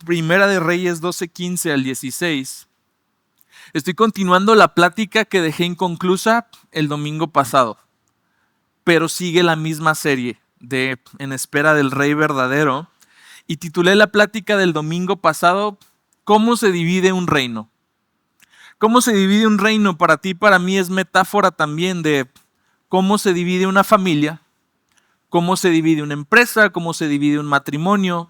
Primera de Reyes 12:15 al 16. Estoy continuando la plática que dejé inconclusa el domingo pasado, pero sigue la misma serie de En espera del Rey verdadero, y titulé la plática del domingo pasado ¿Cómo se divide un reino? ¿Cómo se divide un reino para ti y para mí es metáfora también de cómo se divide una familia, cómo se divide una empresa, cómo se divide un matrimonio,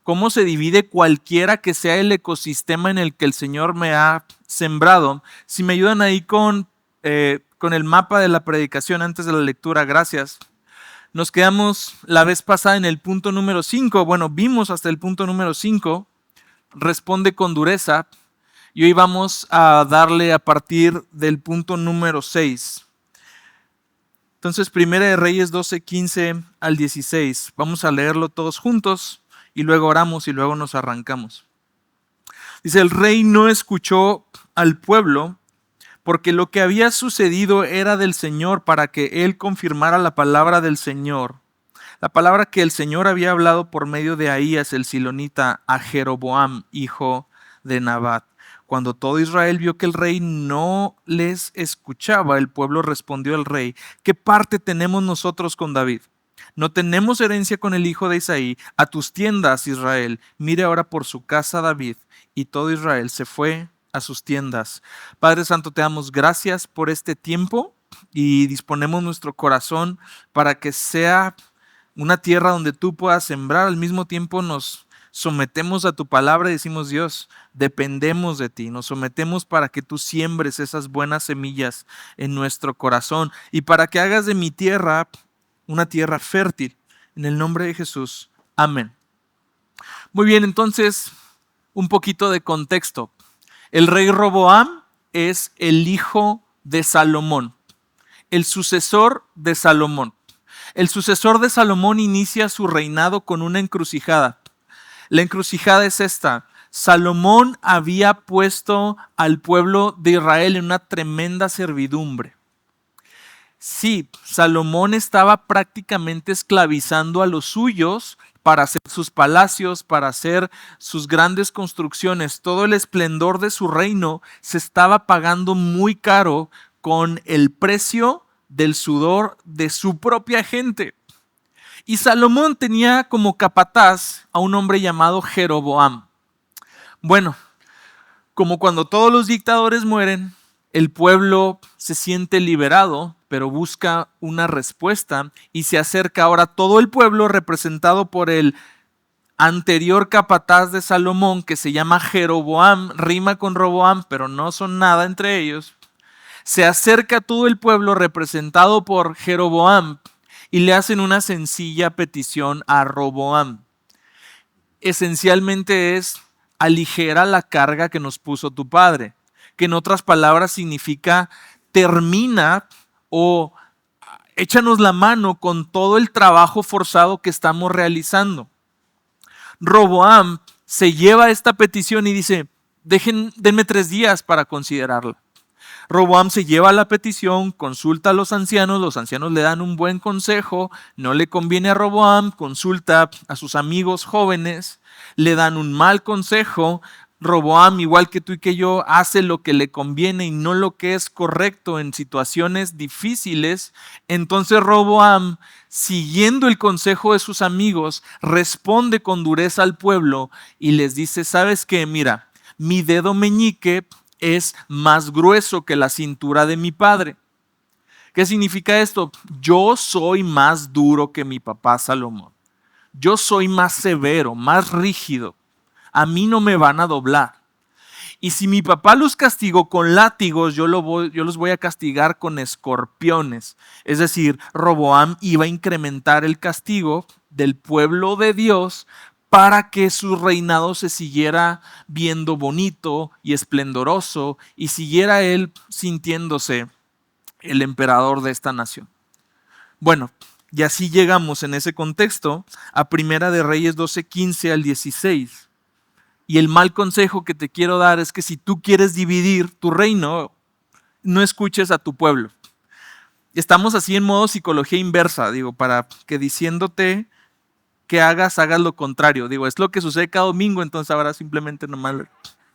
cómo se divide cualquiera que sea el ecosistema en el que el Señor me ha sembrado. Si me ayudan ahí con el mapa de la predicación antes de la lectura, gracias. Nos quedamos la vez pasada en el punto número 5. Bueno, vimos hasta el punto número 5. Responde con dureza. Y hoy vamos a darle a partir del punto número 6. Entonces, Primera de Reyes 12:15 al 16. Vamos a leerlo todos juntos y luego oramos y luego nos arrancamos. Dice, el rey no escuchó al pueblo porque lo que había sucedido era del Señor para que él confirmara la palabra del Señor. La palabra que el Señor había hablado por medio de Ahías el silonita a Jeroboam, hijo de Nabat. Cuando todo Israel vio que el rey no les escuchaba, el pueblo respondió al rey, ¿qué parte tenemos nosotros con David? No tenemos herencia con el hijo de Isaí. A tus tiendas, Israel. Mire ahora por su casa David. Y todo Israel se fue a sus tiendas. Padre Santo, te damos gracias por este tiempo y disponemos nuestro corazón para que sea una tierra donde tú puedas sembrar. Al mismo tiempo nos sometemos a tu palabra y decimos, Dios, dependemos de ti. Nos sometemos para que tú siembres esas buenas semillas en nuestro corazón y para que hagas de mi tierra una tierra fértil. En el nombre de Jesús. Amén. Muy bien, entonces, un poquito de contexto. El rey Roboam es el hijo de Salomón, el sucesor de Salomón. El sucesor de Salomón inicia su reinado con una encrucijada. La encrucijada es esta. Salomón había puesto al pueblo de Israel en una tremenda servidumbre. Sí, Salomón estaba prácticamente esclavizando a los suyos para hacer sus palacios, para hacer sus grandes construcciones. Todo el esplendor de su reino se estaba pagando muy caro con el precio del sudor de su propia gente. Y Salomón tenía como capataz a un hombre llamado Jeroboam. Bueno, como cuando todos los dictadores mueren, el pueblo se siente liberado, pero busca una respuesta y se acerca ahora todo el pueblo representado por el anterior capataz de Salomón que se llama Jeroboam, rima con Roboam, pero no son nada entre ellos. Se acerca todo el pueblo representado por Jeroboam y le hacen una sencilla petición a Roboam. Esencialmente es: aligera la carga que nos puso tu padre, que en otras palabras significa termina o échanos la mano con todo el trabajo forzado que estamos realizando. Roboam se lleva esta petición y dice, denme 3 días para considerarla. Roboam se lleva la petición, consulta a los ancianos le dan un buen consejo, no le conviene a Roboam, consulta a sus amigos jóvenes, le dan un mal consejo. Roboam, igual que tú y que yo, hace lo que le conviene y no lo que es correcto en situaciones difíciles. Entonces Roboam, siguiendo el consejo de sus amigos, responde con dureza al pueblo y les dice, ¿sabes qué? Mira, mi dedo meñique es más grueso que la cintura de mi padre. ¿Qué significa esto? Yo soy más duro que mi papá Salomón. Yo soy más severo, más rígido. A mí no me van a doblar. Y si mi papá los castigó con látigos, yo los voy a castigar con escorpiones. Es decir, Roboam iba a incrementar el castigo del pueblo de Dios para que su reinado se siguiera viendo bonito y esplendoroso y siguiera él sintiéndose el emperador de esta nación. Bueno, y así llegamos en ese contexto a Primera de Reyes 12:15 al 16. Y el mal consejo que te quiero dar es que si tú quieres dividir tu reino, no escuches a tu pueblo. Estamos así en modo psicología inversa, para que diciéndote que hagas lo contrario. Digo, es lo que sucede cada domingo, entonces ahora simplemente nomás no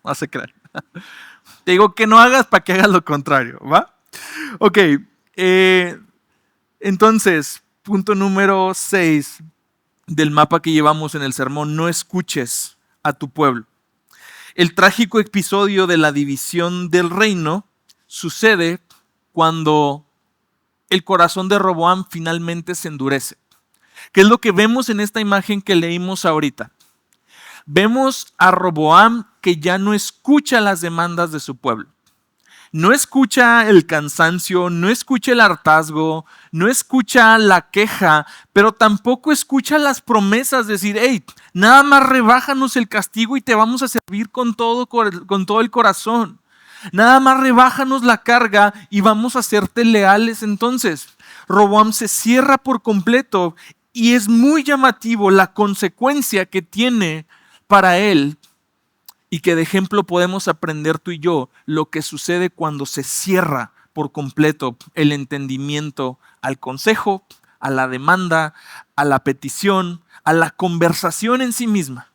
vas a creer. Te digo que no hagas para que hagas lo contrario, ¿va? Ok, entonces, punto número 6 del mapa que llevamos en el sermón: no escuches a tu pueblo. El trágico episodio de la división del reino sucede cuando el corazón de Roboam finalmente se endurece. ¿Qué es lo que vemos en esta imagen que leímos ahorita? Vemos a Roboam que ya no escucha las demandas de su pueblo. No escucha el cansancio, no escucha el hartazgo, no escucha la queja, pero tampoco escucha las promesas de decir, hey, nada más rebájanos el castigo y te vamos a servir con todo el corazón. Nada más rebájanos la carga y vamos a serte leales. Entonces, Roboam se cierra por completo y es muy llamativo la consecuencia que tiene para él. Y que de ejemplo podemos aprender tú y yo lo que sucede cuando se cierra por completo el entendimiento al consejo, a la demanda, a la petición, a la conversación en sí misma.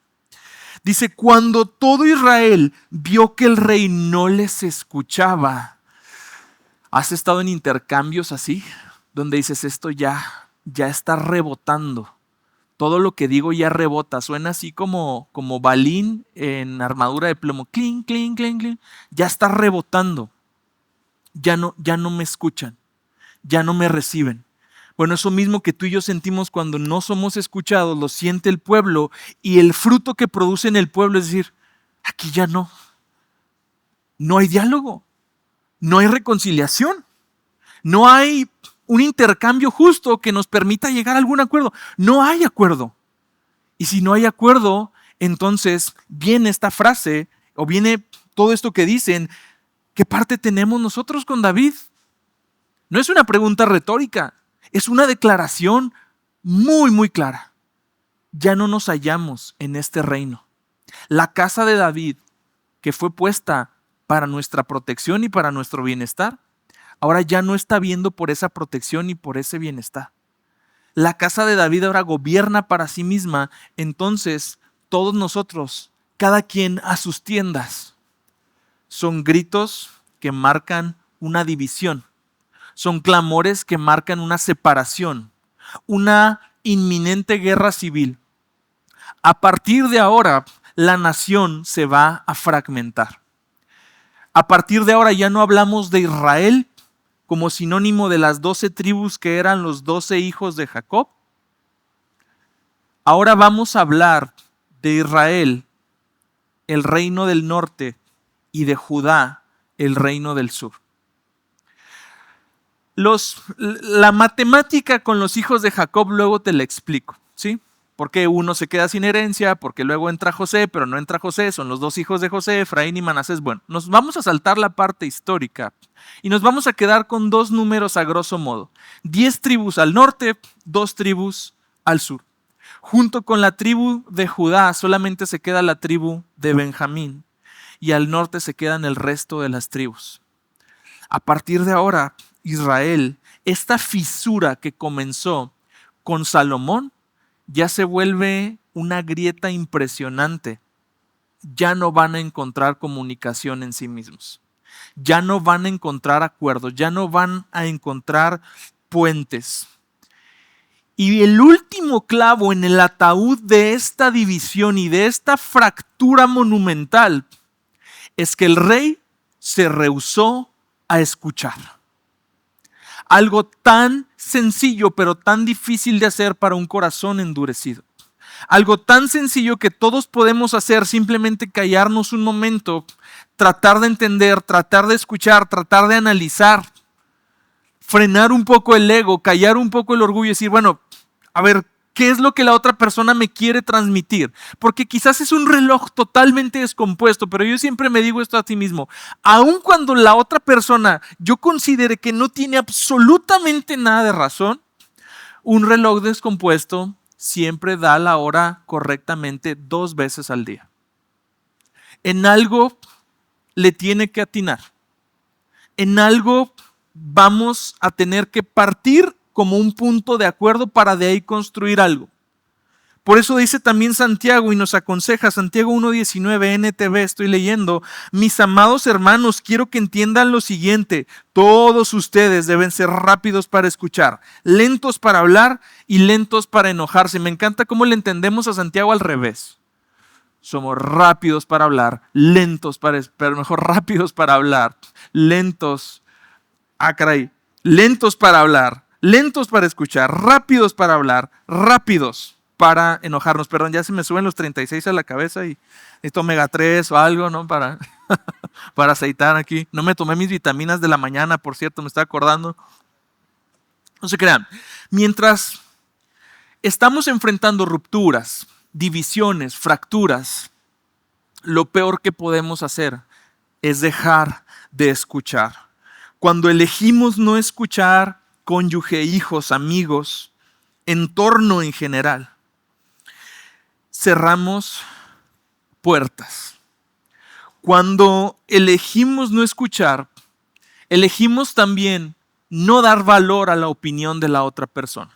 Dice, cuando todo Israel vio que el rey no les escuchaba. ¿Has estado en intercambios así? Donde dices, esto ya está rebotando. Todo lo que digo ya rebota, suena así como balín en armadura de plomo, clink, clink, clink, clink. Ya está rebotando, ya no me escuchan, ya no me reciben. Bueno, eso mismo que tú y yo sentimos cuando no somos escuchados, lo siente el pueblo, y el fruto que produce en el pueblo es decir, aquí ya no hay diálogo, no hay reconciliación, no hay un intercambio justo que nos permita llegar a algún acuerdo. No hay acuerdo. Y si no hay acuerdo, entonces viene esta frase, o viene todo esto que dicen, ¿qué parte tenemos nosotros con David? No es una pregunta retórica, es una declaración muy, muy clara. Ya no nos hallamos en este reino. La casa de David, que fue puesta para nuestra protección y para nuestro bienestar, ahora ya no está viendo por esa protección y por ese bienestar. La casa de David ahora gobierna para sí misma. Entonces, todos nosotros, cada quien a sus tiendas, son gritos que marcan una división. Son clamores que marcan una separación, una inminente guerra civil. A partir de ahora, la nación se va a fragmentar. A partir de ahora ya no hablamos de Israel como sinónimo de las 12 tribus que eran los 12 hijos de Jacob. Ahora vamos a hablar de Israel, el reino del norte, y de Judá, el reino del sur. La matemática con los hijos de Jacob luego te la explico, ¿sí? Porque uno se queda sin herencia, porque luego entra José, pero no entra José, son los dos hijos de José, Efraín y Manasés. Bueno, nos vamos a saltar la parte histórica y nos vamos a quedar con dos números a grosso modo. 10 tribus al norte, 2 tribus al sur. Junto con la tribu de Judá solamente se queda la tribu de Benjamín y al norte se quedan el resto de las tribus. A partir de ahora, Israel, esta fisura que comenzó con Salomón, ya se vuelve una grieta impresionante. Ya no van a encontrar comunicación en sí mismos. Ya no van a encontrar acuerdos, ya no van a encontrar puentes. Y el último clavo en el ataúd de esta división y de esta fractura monumental es que el rey se rehusó a escuchar. Algo tan sencillo pero tan difícil de hacer para un corazón endurecido. Algo tan sencillo que todos podemos hacer, simplemente callarnos un momento, tratar de entender, tratar de escuchar, tratar de analizar, frenar un poco el ego, callar un poco el orgullo y decir, bueno, a ver, ¿qué es lo que la otra persona me quiere transmitir? Porque quizás es un reloj totalmente descompuesto, pero yo siempre me digo esto a ti mismo. Aun cuando la otra persona yo considere que no tiene absolutamente nada de razón, un reloj descompuesto siempre da la hora correctamente 2 veces al día. En algo le tiene que atinar. En algo vamos a tener que partir como un punto de acuerdo para de ahí construir algo. Por eso dice también Santiago y nos aconseja, Santiago 1:19, NTV, estoy leyendo: mis amados hermanos, quiero que entiendan lo siguiente: todos ustedes deben ser rápidos para escuchar, lentos para hablar y lentos para enojarse. Me encanta cómo le entendemos a Santiago al revés. Somos rápidos para hablar, lentos pero mejor rápidos para hablar, lentos, lentos para hablar, lentos para escuchar, rápidos para hablar, rápidos para enojarnos. Perdón, ya se me suben los 36 a la cabeza y necesito omega 3 o algo, ¿no? Para aceitar aquí. No me tomé mis vitaminas de la mañana, por cierto, me estaba acordando. No se crean. Mientras estamos enfrentando rupturas, divisiones, fracturas, lo peor que podemos hacer es dejar de escuchar. Cuando elegimos no escuchar, cónyuge, hijos, amigos, entorno en general, cerramos puertas. Cuando elegimos no escuchar, elegimos también no dar valor a la opinión de la otra persona.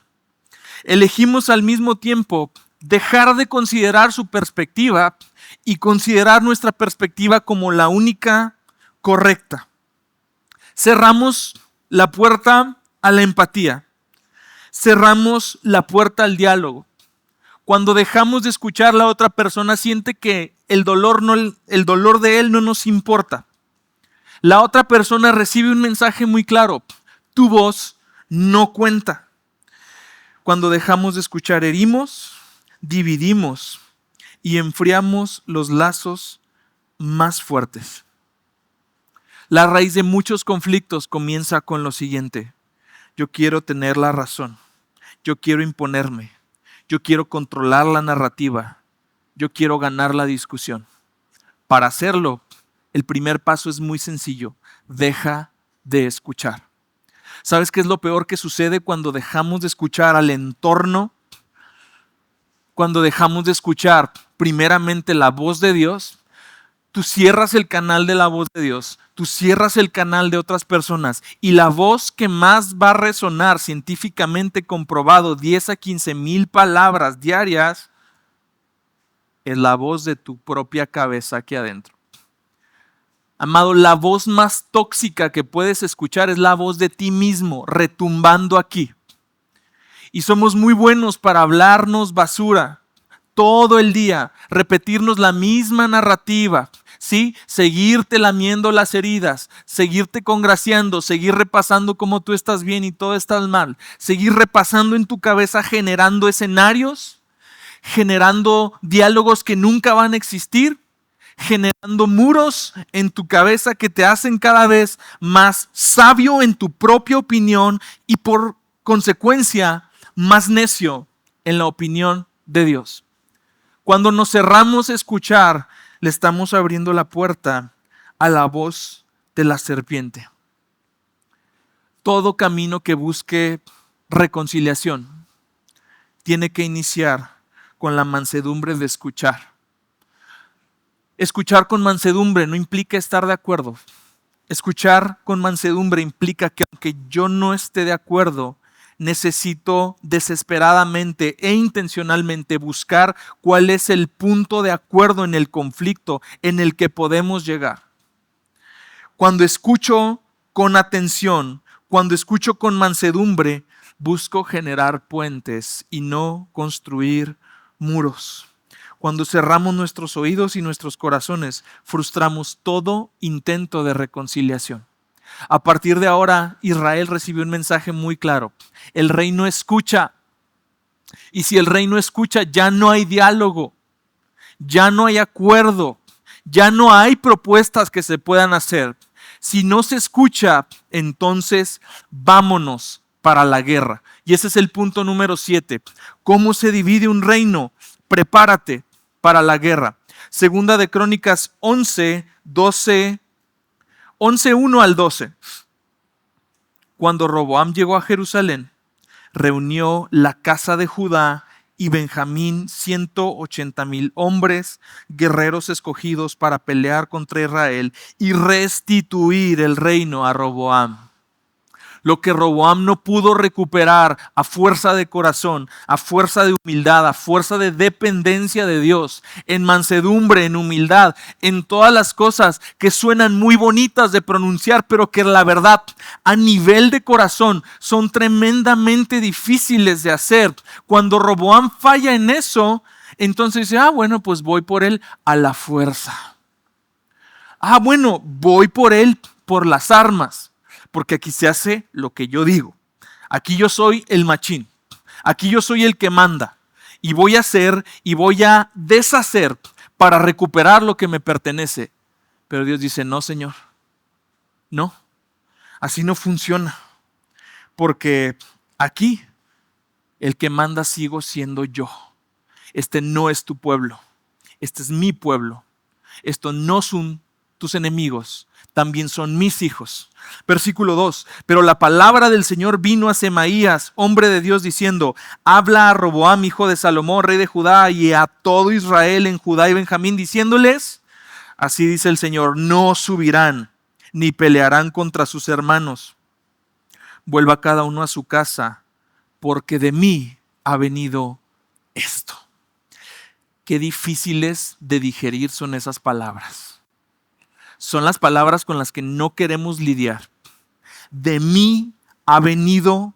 Elegimos al mismo tiempo dejar de considerar su perspectiva y considerar nuestra perspectiva como la única correcta. Cerramos la puerta a la empatía. Cerramos la puerta al diálogo. Cuando dejamos de escuchar, la otra persona siente que el dolor de él no nos importa. La otra persona recibe un mensaje muy claro: tu voz no cuenta. Cuando dejamos de escuchar, herimos, dividimos y enfriamos los lazos más fuertes. La raíz de muchos conflictos comienza con lo siguiente: yo quiero tener la razón, yo quiero imponerme, yo quiero controlar la narrativa, yo quiero ganar la discusión. Para hacerlo, el primer paso es muy sencillo: deja de escuchar. ¿Sabes qué es lo peor que sucede cuando dejamos de escuchar al entorno? Cuando dejamos de escuchar primeramente la voz de Dios, tú cierras el canal de la voz de Dios, tú cierras el canal de otras personas, y la voz que más va a resonar, científicamente comprobado, 10 a 15 mil palabras diarias, es la voz de tu propia cabeza aquí adentro. Amado, la voz más tóxica que puedes escuchar es la voz de ti mismo, retumbando aquí. Y somos muy buenos para hablarnos basura todo el día, repetirnos la misma narrativa, ¿sí? Seguirte lamiendo las heridas, seguirte congraciando, seguir repasando cómo tú estás bien y todo estás mal, seguir repasando en tu cabeza, generando escenarios, generando diálogos que nunca van a existir, generando muros en tu cabeza que te hacen cada vez más sabio en tu propia opinión y por consecuencia más necio en la opinión de Dios. Cuando nos cerramos a escuchar, le estamos abriendo la puerta a la voz de la serpiente. Todo camino que busque reconciliación tiene que iniciar con la mansedumbre de escuchar. Escuchar con mansedumbre no implica estar de acuerdo. Escuchar con mansedumbre implica que aunque yo no esté de acuerdo, necesito desesperadamente e intencionalmente buscar cuál es el punto de acuerdo en el conflicto en el que podemos llegar. Cuando escucho con atención, cuando escucho con mansedumbre, busco generar puentes y no construir muros. Cuando cerramos nuestros oídos y nuestros corazones, frustramos todo intento de reconciliación. A partir de ahora, Israel recibió un mensaje muy claro: el rey no escucha. Y si el rey no escucha, ya no hay diálogo, ya no hay acuerdo, ya no hay propuestas que se puedan hacer. Si no se escucha, entonces vámonos para la guerra. Y ese es el punto número 7. ¿Cómo se divide un reino? Prepárate para la guerra. Segunda de Crónicas 11:1 al 12. Cuando Roboam llegó a Jerusalén, reunió la casa de Judá y Benjamín 180,000 hombres, guerreros escogidos para pelear contra Israel y restituir el reino a Roboam. Lo que Roboam no pudo recuperar a fuerza de corazón, a fuerza de humildad, a fuerza de dependencia de Dios, en mansedumbre, en humildad, en todas las cosas que suenan muy bonitas de pronunciar, pero que la verdad a nivel de corazón son tremendamente difíciles de hacer. Cuando Roboam falla en eso, entonces dice, bueno, pues voy por él a la fuerza. Bueno, voy por él por las armas, porque aquí se hace lo que yo digo. Aquí yo soy el machín, aquí yo soy el que manda, y voy a hacer y voy a deshacer para recuperar lo que me pertenece. Pero Dios dice, no, Señor, no, así no funciona, porque aquí el que manda sigo siendo yo. Este no es tu pueblo, este es mi pueblo. Esto no son tus enemigos, también son mis hijos. Versículo 2. Pero la palabra del Señor vino a Semaías, hombre de Dios, diciendo, habla a Roboam, hijo de Salomón, rey de Judá, y a todo Israel en Judá y Benjamín, diciéndoles, así dice el Señor, no subirán ni pelearán contra sus hermanos. Vuelva cada uno a su casa, porque de mí ha venido esto. Qué difíciles de digerir son esas palabras. Son las palabras con las que no queremos lidiar. De mí ha venido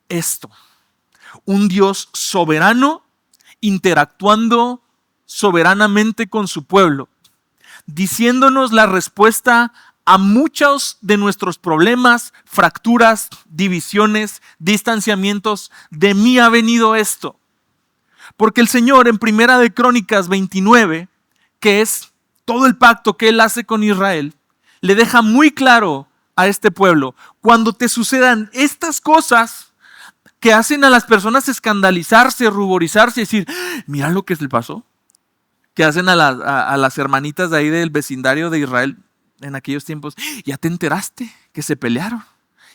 esto. Un Dios soberano interactuando soberanamente con su pueblo, diciéndonos la respuesta a muchos de nuestros problemas, fracturas, divisiones, distanciamientos. De mí ha venido esto. Porque el Señor en Primera de Crónicas 29, que es todo el pacto que Él hace con Israel, le deja muy claro a este pueblo, cuando te sucedan estas cosas que hacen a las personas escandalizarse, ruborizarse y decir, mira lo que le pasó, que hacen a las hermanitas de ahí del vecindario de Israel en aquellos tiempos, ya te enteraste que se pelearon.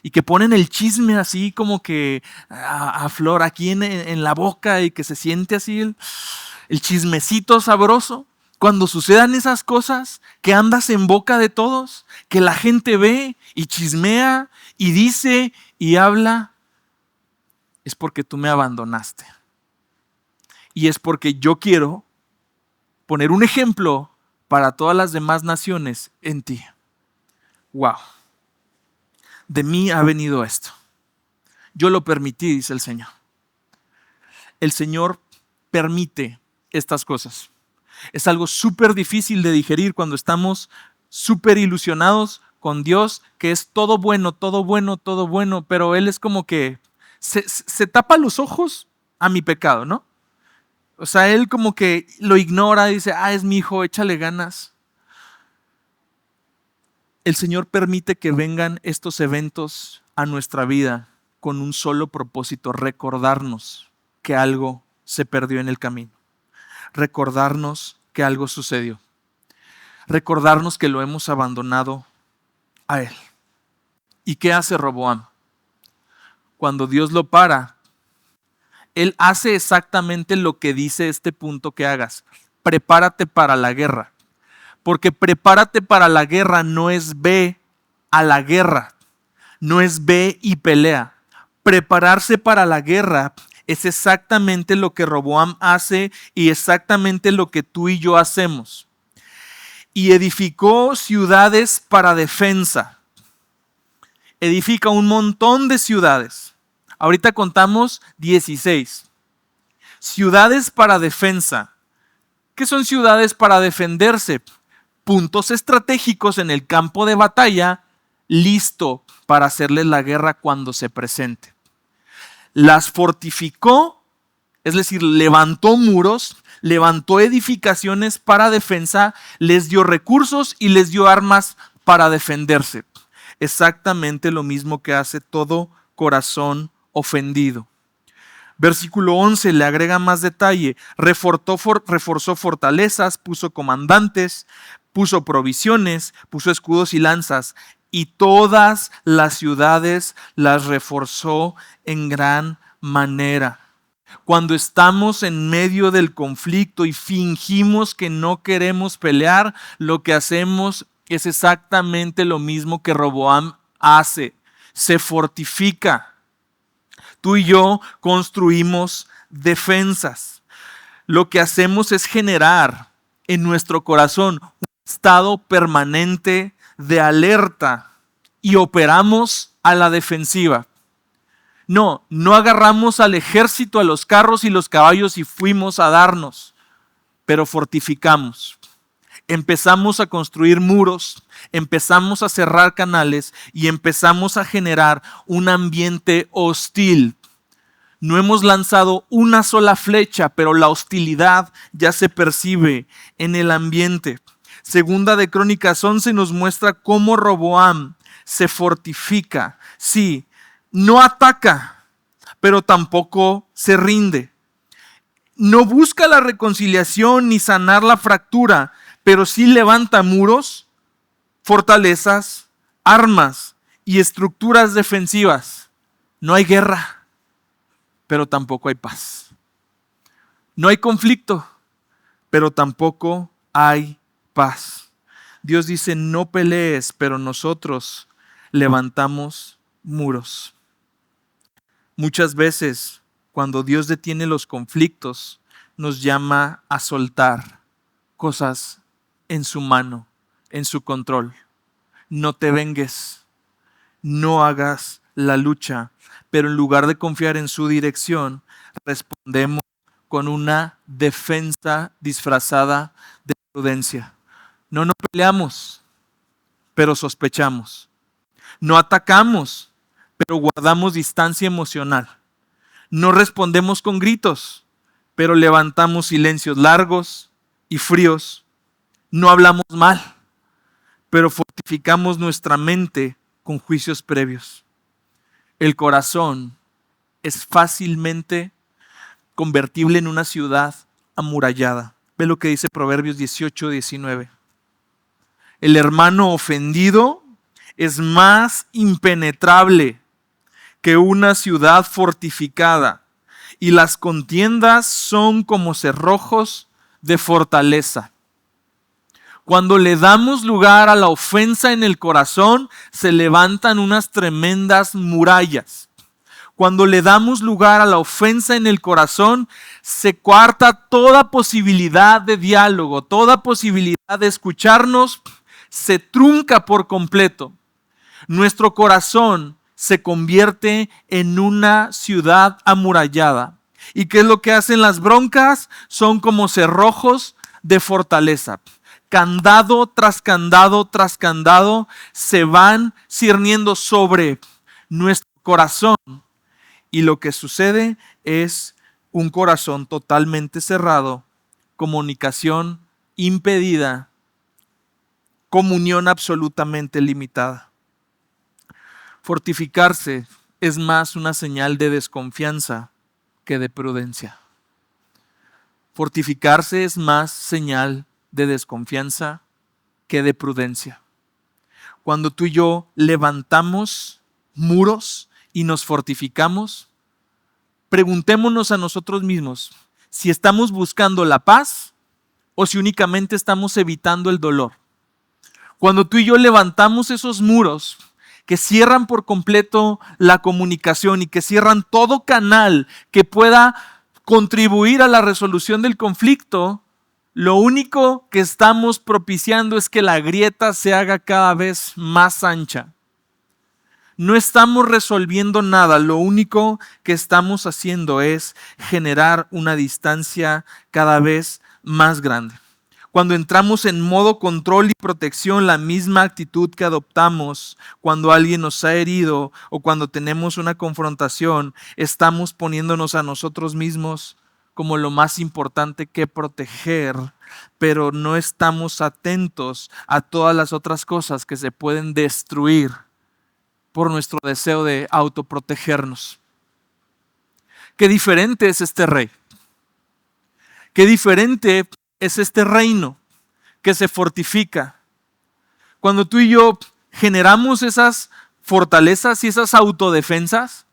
Y que ponen el chisme así como que a flor aquí en la boca y que se siente así el chismecito sabroso. Cuando sucedan esas cosas, que andas en boca de todos, que la gente ve y chismea y dice y habla, es porque tú me abandonaste. Y es porque yo quiero poner un ejemplo para todas las demás naciones en ti. Wow. De mí ha venido esto. Yo lo permití, dice el Señor. El Señor permite estas cosas. Es algo súper difícil de digerir cuando estamos súper ilusionados con Dios, que es todo bueno, todo bueno, todo bueno, pero Él es como que se tapa los ojos a mi pecado, ¿no? O sea, Él como que lo ignora, dice, es mi hijo, échale ganas. El Señor permite que vengan estos eventos a nuestra vida con un solo propósito, recordarnos que algo se perdió en el camino. Recordarnos que algo sucedió. Recordarnos que lo hemos abandonado a Él. ¿Y qué hace Roboam? Cuando Dios lo para, Él hace exactamente lo que dice este punto que hagas. Prepárate para la guerra. Porque prepárate para la guerra no es ve a la guerra. No es ve y pelea. Prepararse para la guerra es exactamente lo que Roboam hace y exactamente lo que tú y yo hacemos. Y edificó ciudades para defensa. Edifica un montón de ciudades. Ahorita contamos 16. Ciudades para defensa. ¿Qué son ciudades para defenderse? Puntos estratégicos en el campo de batalla, listo para hacerles la guerra cuando se presente. Las fortificó, es decir, levantó muros, levantó edificaciones para defensa, les dio recursos y les dio armas para defenderse. Exactamente lo mismo que hace todo corazón ofendido. Versículo 11 le agrega más detalle. Reforzó fortalezas, puso comandantes, puso provisiones, puso escudos y lanzas, y todas las ciudades las reforzó en gran manera. Cuando estamos en medio del conflicto y fingimos que no queremos pelear, lo que hacemos es exactamente lo mismo que Roboam hace. se fortifica. Tú y yo construimos defensas. Lo que hacemos es generar en nuestro corazón un estado permanente de alerta y operamos a la defensiva. No agarramos al ejército, a los carros y los caballos y fuimos a darnos, pero fortificamos. Empezamos a construir muros, empezamos a cerrar canales y empezamos a generar un ambiente hostil. No hemos lanzado una sola flecha, pero la hostilidad ya se percibe en el ambiente. Segunda de Crónicas 11 nos muestra cómo Roboam se fortifica. Sí, no ataca, pero tampoco se rinde. No busca la reconciliación ni sanar la fractura, pero sí levanta muros, fortalezas, armas y estructuras defensivas. No hay guerra, pero tampoco hay paz. No hay conflicto, pero tampoco hay paz. Dios dice, no pelees, pero nosotros levantamos muros. Muchas veces, cuando Dios detiene los conflictos, nos llama a soltar cosas en su mano, en su control. No te vengues, no hagas la lucha, pero en lugar de confiar en su dirección, respondemos con una defensa disfrazada de prudencia. No nos peleamos, pero sospechamos. No atacamos, pero guardamos distancia emocional. No respondemos con gritos, pero levantamos silencios largos y fríos. No hablamos mal, pero fortificamos nuestra mente con juicios previos. El corazón es fácilmente convertible en una ciudad amurallada. Ve lo que dice Proverbios 18-19. El hermano ofendido es más impenetrable que una ciudad fortificada, y las contiendas son como cerrojos de fortaleza. Cuando le damos lugar a la ofensa en el corazón, se levantan unas tremendas murallas. Cuando le damos lugar a la ofensa en el corazón, se coarta toda posibilidad de diálogo, toda posibilidad de escucharnos, se trunca por completo. Nuestro corazón se convierte en una ciudad amurallada. ¿Y qué es lo que hacen las broncas? Son como cerrojos de fortaleza. Candado tras candado tras candado se van cerniendo sobre nuestro corazón. Y lo que sucede es un corazón totalmente cerrado, comunicación impedida, comunión absolutamente limitada. Fortificarse es más una señal de desconfianza que de prudencia. Fortificarse es más señal de desconfianza que de prudencia. Cuando tú y yo levantamos muros y nos fortificamos, preguntémonos a nosotros mismos si estamos buscando la paz o si únicamente estamos evitando el dolor. Cuando tú y yo levantamos esos muros que cierran por completo la comunicación y que cierran todo canal que pueda contribuir a la resolución del conflicto, lo único que estamos propiciando es que la grieta se haga cada vez más ancha. No estamos resolviendo nada, lo único que estamos haciendo es generar una distancia cada vez más grande. Cuando entramos en modo control y protección, la misma actitud que adoptamos cuando alguien nos ha herido o cuando tenemos una confrontación, estamos poniéndonos a nosotros mismos como lo más importante que proteger, pero no estamos atentos a todas las otras cosas que se pueden destruir por nuestro deseo de autoprotegernos. Qué diferente es este rey. Qué diferente es este reino que se fortifica. Cuando tú y yo generamos esas fortalezas y esas autodefensas,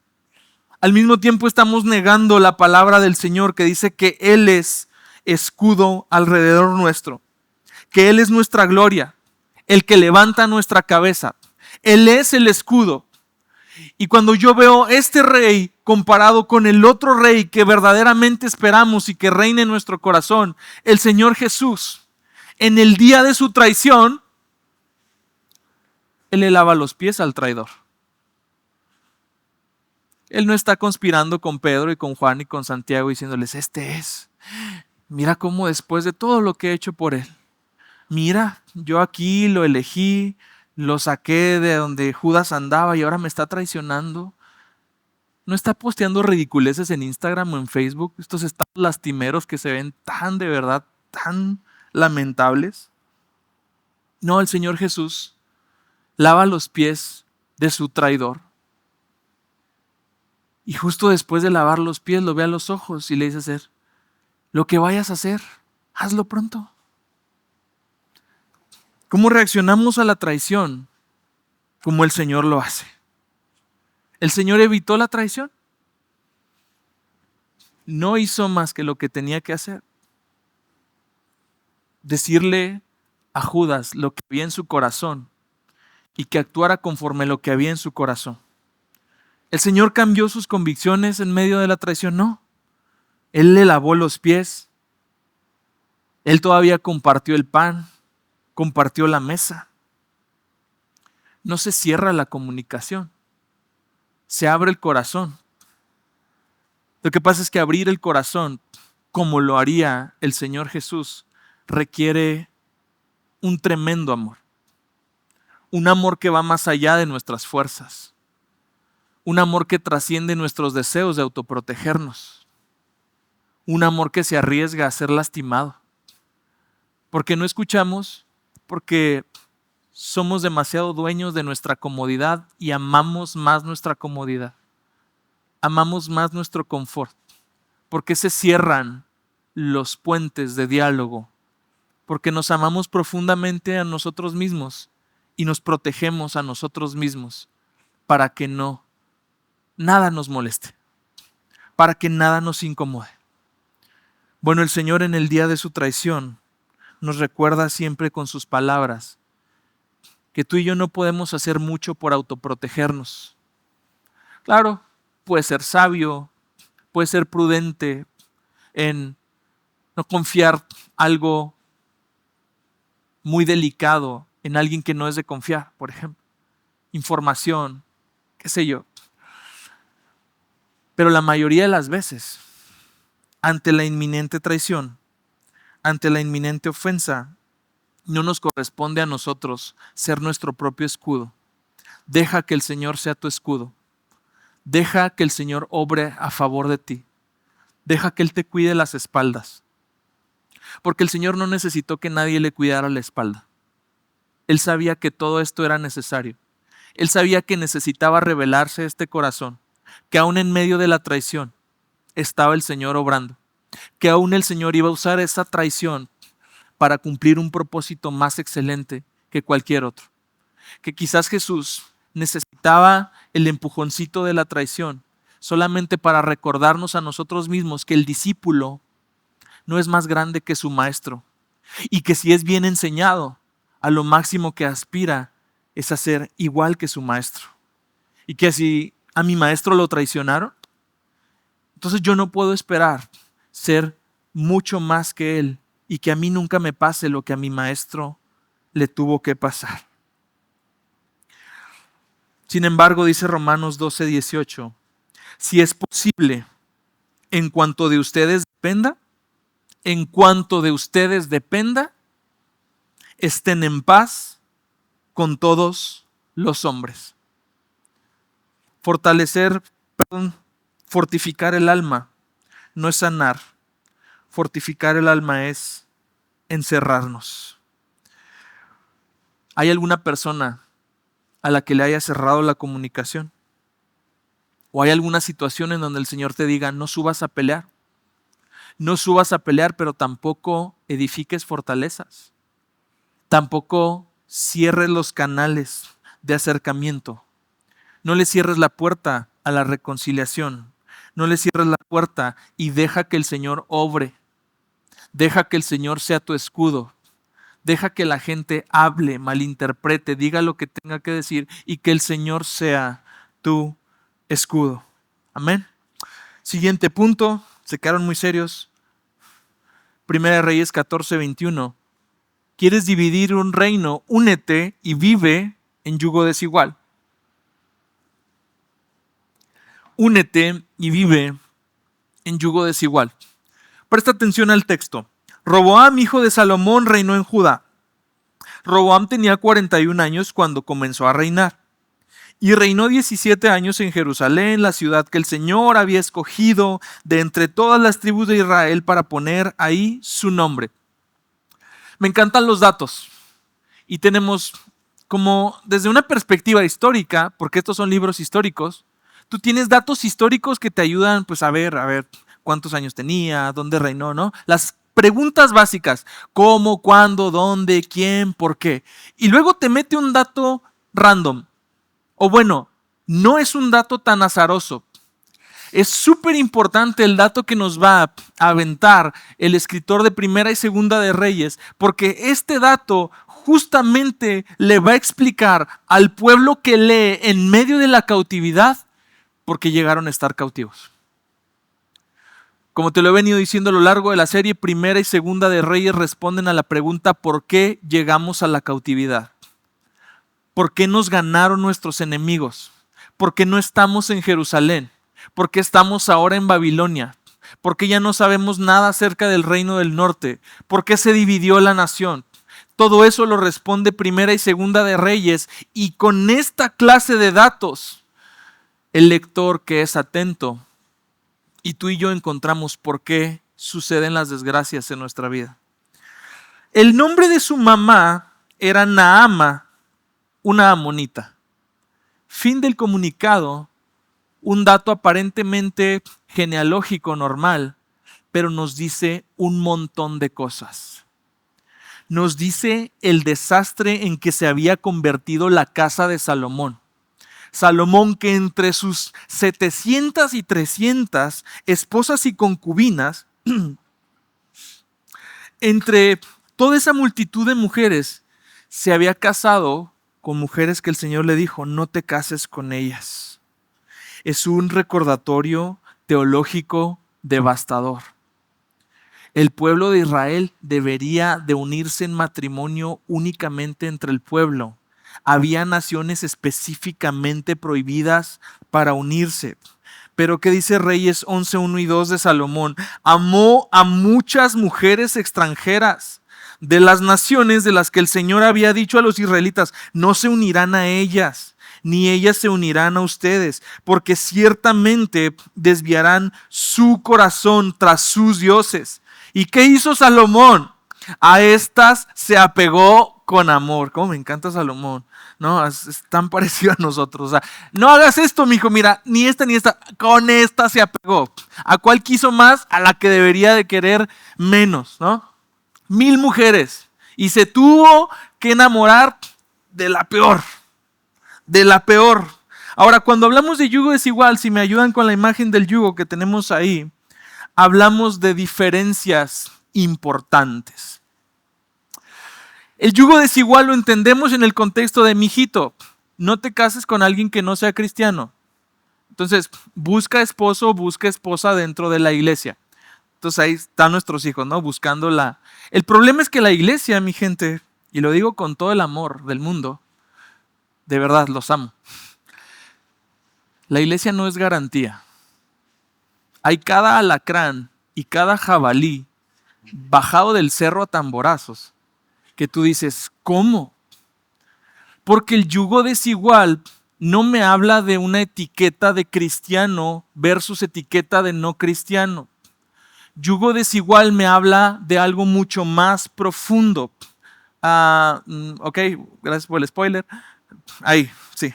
al mismo tiempo estamos negando la palabra del Señor que dice que Él es escudo alrededor nuestro, que Él es nuestra gloria, el que levanta nuestra cabeza. Él es el escudo. Y cuando yo veo este rey comparado con el otro rey que verdaderamente esperamos y que reina en nuestro corazón, el Señor Jesús, en el día de su traición, Él le lava los pies al traidor. Él no está conspirando con Pedro y con Juan y con Santiago diciéndoles, este es. Mira cómo después de todo lo que he hecho por él, mira, yo aquí lo elegí, lo saqué de donde Judas andaba y ahora me está traicionando. No está posteando ridiculeces en Instagram o en Facebook, estos estados lastimeros que se ven tan de verdad, tan lamentables. No, el Señor Jesús lava los pies de su traidor. Y justo después de lavar los pies lo ve a los ojos y le dice a hacer, lo que vayas a hacer, hazlo pronto. ¿Cómo reaccionamos a la traición? Como el Señor lo hace. ¿El Señor evitó la traición? No hizo más que lo que tenía que hacer. Decirle a Judas lo que había en su corazón y que actuara conforme lo que había en su corazón. ¿El Señor cambió sus convicciones en medio de la traición? No. Él le lavó los pies. Él todavía compartió el pan, compartió la mesa. No se cierra la comunicación, se abre el corazón. Lo que pasa es que abrir el corazón, como lo haría el Señor Jesús, requiere un tremendo amor. Un amor que va más allá de nuestras fuerzas. Un amor que trasciende nuestros deseos de autoprotegernos. Un amor que se arriesga a ser lastimado. Porque no escuchamos, porque somos demasiado dueños de nuestra comodidad y amamos más nuestra comodidad. Amamos más nuestro confort. Porque se cierran los puentes de diálogo. Porque nos amamos profundamente a nosotros mismos y nos protegemos a nosotros mismos para que nada nos moleste, para que nada nos incomode. Bueno, el Señor en el día de su traición nos recuerda siempre con sus palabras que tú y yo no podemos hacer mucho por autoprotegernos. Claro, puede ser sabio, puede ser prudente en no confiar algo muy delicado en alguien que no es de confiar, por ejemplo. Información, qué sé yo. Pero la mayoría de las veces, ante la inminente traición, ante la inminente ofensa, no nos corresponde a nosotros ser nuestro propio escudo. Deja que el Señor sea tu escudo. Deja que el Señor obre a favor de ti. Deja que Él te cuide las espaldas. Porque el Señor no necesitó que nadie le cuidara la espalda. Él sabía que todo esto era necesario. Él sabía que necesitaba revelarse este corazón, que aún en medio de la traición estaba el Señor obrando, que aún el Señor iba a usar esa traición para cumplir un propósito más excelente que cualquier otro. Que quizás Jesús necesitaba el empujoncito de la traición solamente para recordarnos a nosotros mismos que el discípulo no es más grande que su maestro y que si es bien enseñado, a lo máximo que aspira es a ser igual que su maestro. Y que si a mi maestro lo traicionaron, entonces yo no puedo esperar ser mucho más que él y que a mí nunca me pase lo que a mi maestro le tuvo que pasar. Sin embargo, dice Romanos 12:18, si es posible, en cuanto de ustedes dependa, estén en paz con todos los hombres. Fortificar el alma no es sanar. Fortificar el alma es encerrarnos. ¿Hay alguna persona a la que le haya cerrado la comunicación? ¿O hay alguna situación en donde el Señor te diga, no subas a pelear? No subas a pelear, pero tampoco edifiques fortalezas. Tampoco cierres los canales de acercamiento. No le cierres la puerta a la reconciliación. No le cierres la puerta y deja que el Señor obre. Deja que el Señor sea tu escudo. Deja que la gente hable, malinterprete, diga lo que tenga que decir y que el Señor sea tu escudo. Amén. Siguiente punto, se quedaron muy serios. Primera de Reyes 14:21. ¿Quieres dividir un reino? Únete y vive en yugo desigual. Únete y vive en yugo desigual. Presta atención al texto. Roboam, hijo de Salomón, reinó en Judá. Roboam tenía 41 años cuando comenzó a reinar. Y reinó 17 años en Jerusalén, la ciudad que el Señor había escogido de entre todas las tribus de Israel para poner ahí su nombre. Me encantan los datos. Y tenemos como desde una perspectiva histórica, porque estos son libros históricos, tú tienes datos históricos que te ayudan pues a ver cuántos años tenía, dónde reinó, ¿no? Las preguntas básicas, cómo, cuándo, dónde, quién, por qué. Y luego te mete un dato random. O bueno, no es un dato tan azaroso. Es súper importante el dato que nos va a aventar el escritor de Primera y Segunda de Reyes, porque este dato justamente le va a explicar al pueblo que lee en medio de la cautividad por qué llegaron a estar cautivos. Como te lo he venido diciendo a lo largo de la serie, Primera y Segunda de Reyes responden a la pregunta ¿por qué llegamos a la cautividad? ¿Por qué nos ganaron nuestros enemigos? ¿Por qué no estamos en Jerusalén? ¿Por qué estamos ahora en Babilonia? ¿Por qué ya no sabemos nada acerca del reino del norte? ¿Por qué se dividió la nación? Todo eso lo responde Primera y Segunda de Reyes, y con esta clase de datos, el lector que es atento y tú y yo encontramos por qué suceden las desgracias en nuestra vida. El nombre de su mamá era Naama, una amonita. Fin del comunicado, un dato aparentemente genealógico normal, pero nos dice un montón de cosas. Nos dice el desastre en que se había convertido la casa de Salomón. Salomón, que entre sus 700 y 300 esposas y concubinas, entre toda esa multitud de mujeres, se había casado con mujeres que el Señor le dijo, no te cases con ellas. Es un recordatorio teológico devastador. El pueblo de Israel debería de unirse en matrimonio únicamente entre el pueblo. Había naciones específicamente prohibidas para unirse. Pero ¿qué dice Reyes 11:1 y 2 de Salomón? Amó a muchas mujeres extranjeras de las naciones de las que el Señor había dicho a los israelitas, no se unirán a ellas, ni ellas se unirán a ustedes, porque ciertamente desviarán su corazón tras sus dioses. ¿Y qué hizo Salomón? A estas se apegó con amor. Cómo me encanta Salomón, ¿no? Es tan parecido a nosotros. O sea, no hagas esto, mijo, mira, ni esta ni esta. Con esta se apegó. ¿A cuál quiso más? A la que debería de querer menos, ¿no? 1000 mujeres. Y se tuvo que enamorar de la peor. De la peor. Ahora, cuando hablamos de yugo desigual, si me ayudan con la imagen del yugo que tenemos ahí, hablamos de diferencias importantes. El yugo desigual lo entendemos en el contexto de mijito, no te cases con alguien que no sea cristiano. Entonces, busca esposo, busca esposa dentro de la iglesia. Entonces ahí están nuestros hijos, ¿no? Buscándola. El problema es que la iglesia, mi gente, y lo digo con todo el amor del mundo, de verdad los amo. La iglesia no es garantía. Hay cada alacrán y cada jabalí bajado del cerro a tamborazos que tú dices, ¿cómo? Porque el yugo desigual no me habla de una etiqueta de cristiano versus etiqueta de no cristiano. Yugo desigual me habla de algo mucho más profundo. Ok, gracias por el spoiler. Ahí, sí.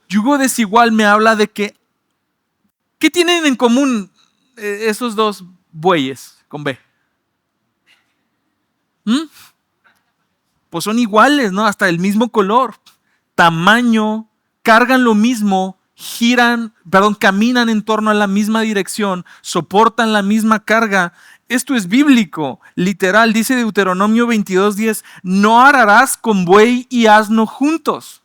Yugo desigual me habla de que, ¿qué tienen en común esos dos bueyes con B? Pues son iguales, ¿no? Hasta el mismo color, tamaño, cargan lo mismo, caminan en torno a la misma dirección, soportan la misma carga. Esto es bíblico, literal, dice Deuteronomio 22:10, no ararás con buey y asno juntos.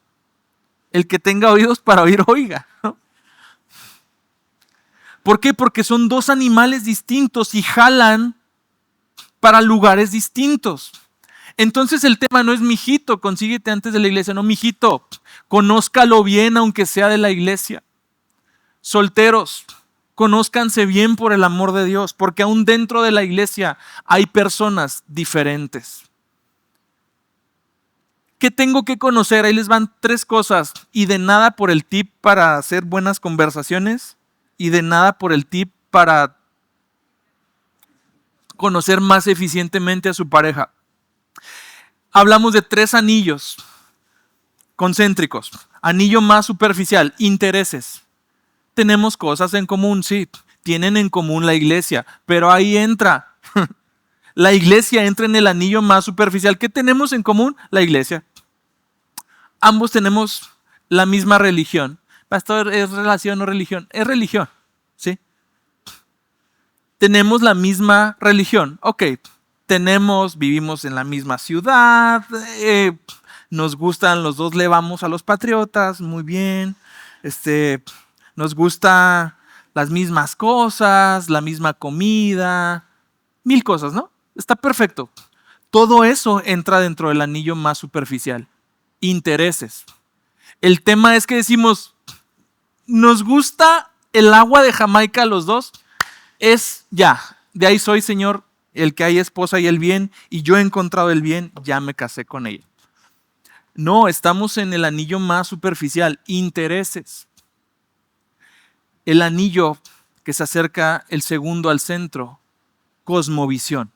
El que tenga oídos para oír, oiga, ¿no? ¿Por qué? Porque son dos animales distintos y jalan para lugares distintos. Entonces el tema no es mijito, consíguete antes de la iglesia. No, mijito, conózcalo bien aunque sea de la iglesia. Solteros, conózcanse bien por el amor de Dios, porque aún dentro de la iglesia hay personas diferentes. ¿Qué tengo que conocer? Ahí les van 3 cosas. Y de nada por el tip para hacer buenas conversaciones. Y de nada por el tip para conocer más eficientemente a su pareja. Hablamos de 3 anillos concéntricos. Anillo más superficial, intereses. Tenemos cosas en común, sí. Tienen en común la iglesia, pero ahí entra. La iglesia entra en el anillo más superficial. ¿Qué tenemos en común? La iglesia. Ambos tenemos la misma religión. Pastor, ¿es relación o religión? Es religión, ¿sí? Tenemos la misma religión. Ok, vivimos en la misma ciudad, nos gustan, los dos le vamos a los Patriotas, muy bien. Nos gusta las mismas cosas, la misma comida, 1000 cosas, ¿no? Está perfecto. Todo eso entra dentro del anillo más superficial. Intereses. El tema es que decimos, nos gusta el agua de Jamaica a los dos, es ya, de ahí soy, Señor, el que hay esposa y el bien, y yo he encontrado el bien, ya me casé con ella. No, estamos en el anillo más superficial, intereses. El anillo que se acerca el segundo al centro, cosmovisión.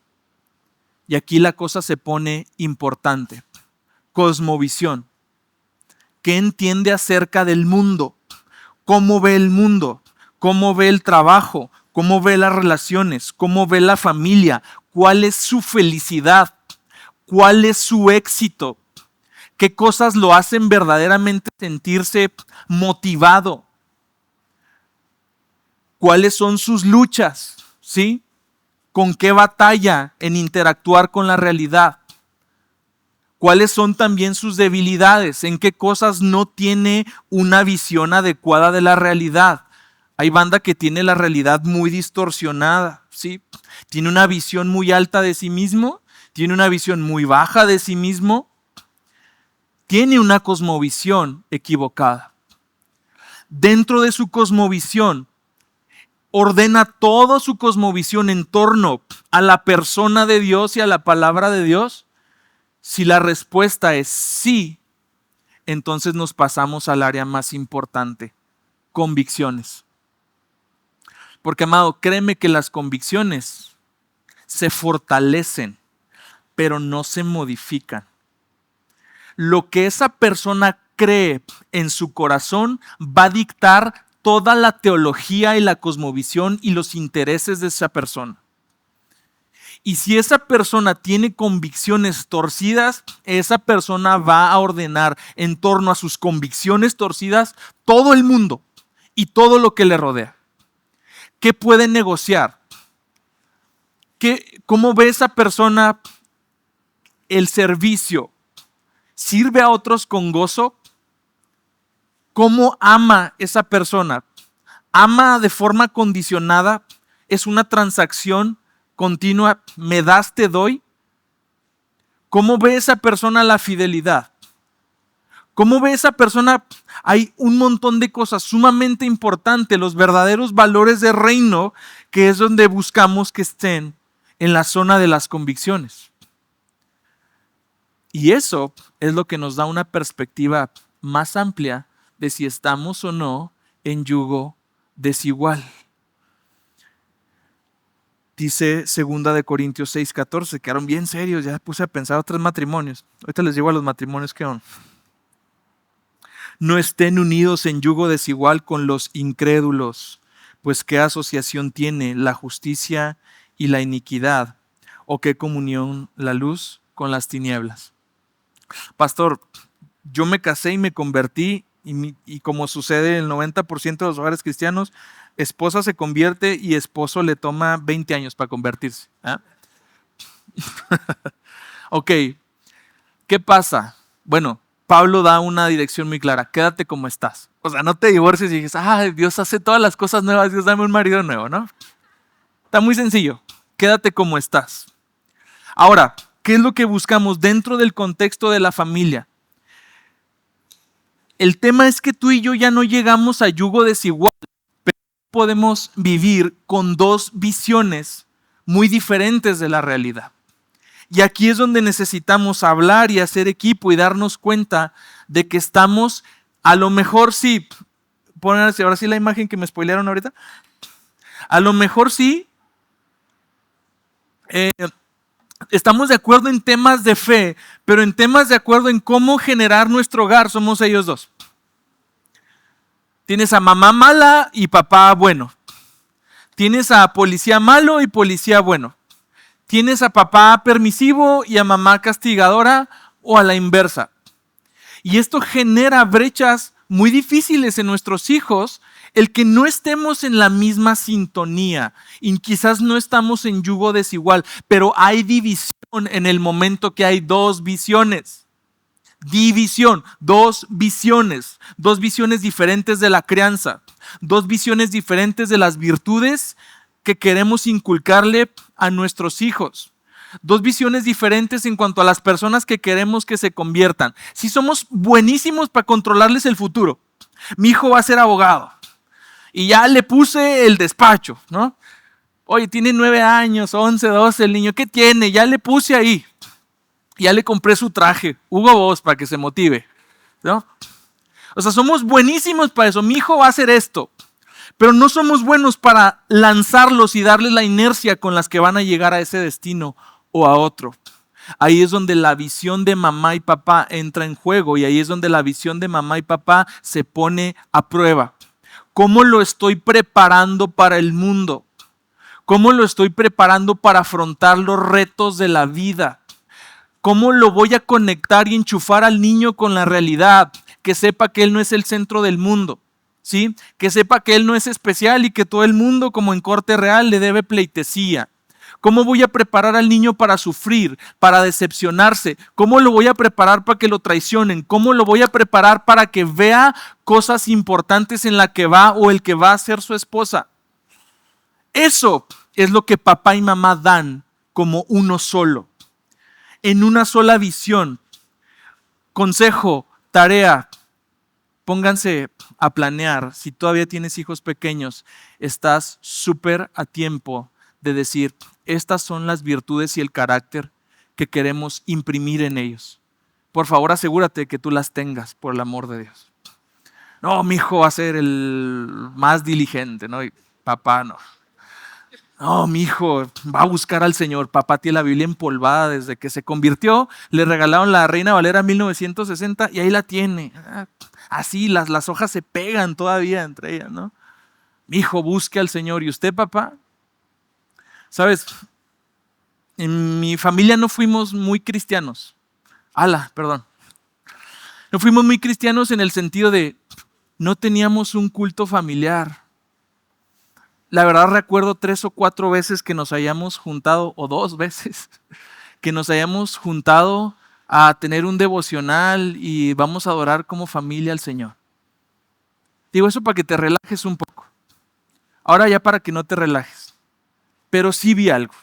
Y aquí la cosa se pone importante. Cosmovisión. ¿Qué entiende acerca del mundo? ¿Cómo ve el mundo? ¿Cómo ve el trabajo? ¿Cómo ve las relaciones? ¿Cómo ve la familia? ¿Cuál es su felicidad? ¿Cuál es su éxito? ¿Qué cosas lo hacen verdaderamente sentirse motivado? ¿Cuáles son sus luchas? ¿Sí? ¿Con qué batalla en interactuar con la realidad? ¿Cuáles son también sus debilidades? ¿En qué cosas no tiene una visión adecuada de la realidad? Hay banda que tiene la realidad muy distorsionada, ¿sí? Tiene una visión muy alta de sí mismo, tiene una visión muy baja de sí mismo, tiene una cosmovisión equivocada. Dentro de su cosmovisión, ordena toda su cosmovisión en torno a la persona de Dios y a la palabra de Dios. Si la respuesta es sí, entonces nos pasamos al área más importante, convicciones. Porque, amado, créeme que las convicciones se fortalecen, pero no se modifican. Lo que esa persona cree en su corazón va a dictar toda la teología y la cosmovisión y los intereses de esa persona. Y si esa persona tiene convicciones torcidas, esa persona va a ordenar en torno a sus convicciones torcidas todo el mundo y todo lo que le rodea. ¿Qué puede negociar? ¿Cómo ve esa persona el servicio? ¿Sirve a otros con gozo? ¿Cómo ama esa persona? ¿Ama de forma condicionada? ¿Es una transacción continua? ¿Me das, te doy? ¿Cómo ve esa persona la fidelidad? ¿Cómo ve esa persona? Hay un montón de cosas sumamente importantes, los verdaderos valores del reino, que es donde buscamos que estén en la zona de las convicciones. Y eso es lo que nos da una perspectiva más amplia de si estamos o no en yugo desigual. Dice 2 Corintios 6:14, quedaron bien serios, ya puse a pensar otros matrimonios. Ahorita les digo a los matrimonios que son. No estén unidos en yugo desigual con los incrédulos, pues qué asociación tiene la justicia y la iniquidad, o qué comunión la luz con las tinieblas. Pastor, yo me casé y me convertí, y como sucede en el 90% de los hogares cristianos, esposa se convierte y esposo le toma 20 años para convertirse. ¿Ah? Ok, ¿qué pasa? Bueno, Pablo da una dirección muy clara: quédate como estás. O sea, no te divorcies y dices, Dios hace todas las cosas nuevas, Dios dame un marido nuevo, ¿no? Está muy sencillo, quédate como estás. Ahora, ¿qué es lo que buscamos dentro del contexto de la familia? El tema es que tú y yo ya no llegamos a yugo desigual, pero podemos vivir con dos visiones muy diferentes de la realidad. Y aquí es donde necesitamos hablar y hacer equipo y darnos cuenta de que estamos, a lo mejor sí, ponerse ahora sí la imagen que me spoilearon ahorita, a lo mejor sí, estamos de acuerdo en temas de fe, pero en temas de acuerdo en cómo generar nuestro hogar somos ellos dos. Tienes a mamá mala y papá bueno. Tienes a policía malo y policía bueno. Tienes a papá permisivo y a mamá castigadora, o a la inversa. Y esto genera brechas muy difíciles en nuestros hijos, el que no estemos en la misma sintonía y quizás no estamos en yugo desigual, pero hay división en el momento que hay dos visiones. División, dos visiones diferentes de la crianza, dos visiones diferentes de las virtudes que queremos inculcarle a nuestros hijos. Dos visiones diferentes en cuanto a las personas que queremos que se conviertan. Si somos buenísimos para controlarles el futuro, mi hijo va a ser abogado y ya le puse el despacho, ¿no? Oye, tiene 9 años, 11, 12 el niño, ¿qué tiene? Ya le puse ahí, ya le compré su traje, Hugo Boss, para que se motive, ¿no? O sea, somos buenísimos para eso, mi hijo va a hacer esto. Pero no somos buenos para lanzarlos y darles la inercia con las que van a llegar a ese destino o a otro. Ahí es donde la visión de mamá y papá entra en juego, y ahí es donde la visión de mamá y papá se pone a prueba. ¿Cómo lo estoy preparando para el mundo? ¿Cómo lo estoy preparando para afrontar los retos de la vida? ¿Cómo lo voy a conectar y enchufar al niño con la realidad? Que sepa que él no es el centro del mundo. ¿Sí? Que sepa que él no es especial y que todo el mundo, como en corte real, le debe pleitesía. ¿Cómo voy a preparar al niño para sufrir, para decepcionarse? ¿Cómo lo voy a preparar para que lo traicionen? ¿Cómo lo voy a preparar para que vea cosas importantes en la que va o el que va a ser su esposa? Eso es lo que papá y mamá dan como uno solo, en una sola visión. Consejo, tarea. Pónganse a planear. Si todavía tienes hijos pequeños, estás súper a tiempo de decir, estas son las virtudes y el carácter que queremos imprimir en ellos. Por favor, asegúrate que tú las tengas, por el amor de Dios. No, mi hijo va a ser el más diligente, ¿no? Y papá no. No, mi hijo va a buscar al Señor. Papá tiene la Biblia empolvada desde que se convirtió. Le regalaron la Reina Valera 1960 y ahí la tiene. Así las hojas se pegan todavía entre ellas, ¿no? Mi hijo busque al Señor. ¿Y usted, papá? ¿Sabes? En mi familia no fuimos muy cristianos. Perdón. No fuimos muy cristianos en el sentido de no teníamos un culto familiar. La verdad recuerdo 3 o 4 veces que nos hayamos juntado, o 2 veces, que nos hayamos juntado a tener un devocional y vamos a adorar como familia al Señor. Digo eso para que te relajes un poco. Ahora ya para que no te relajes. Pero sí vi algo.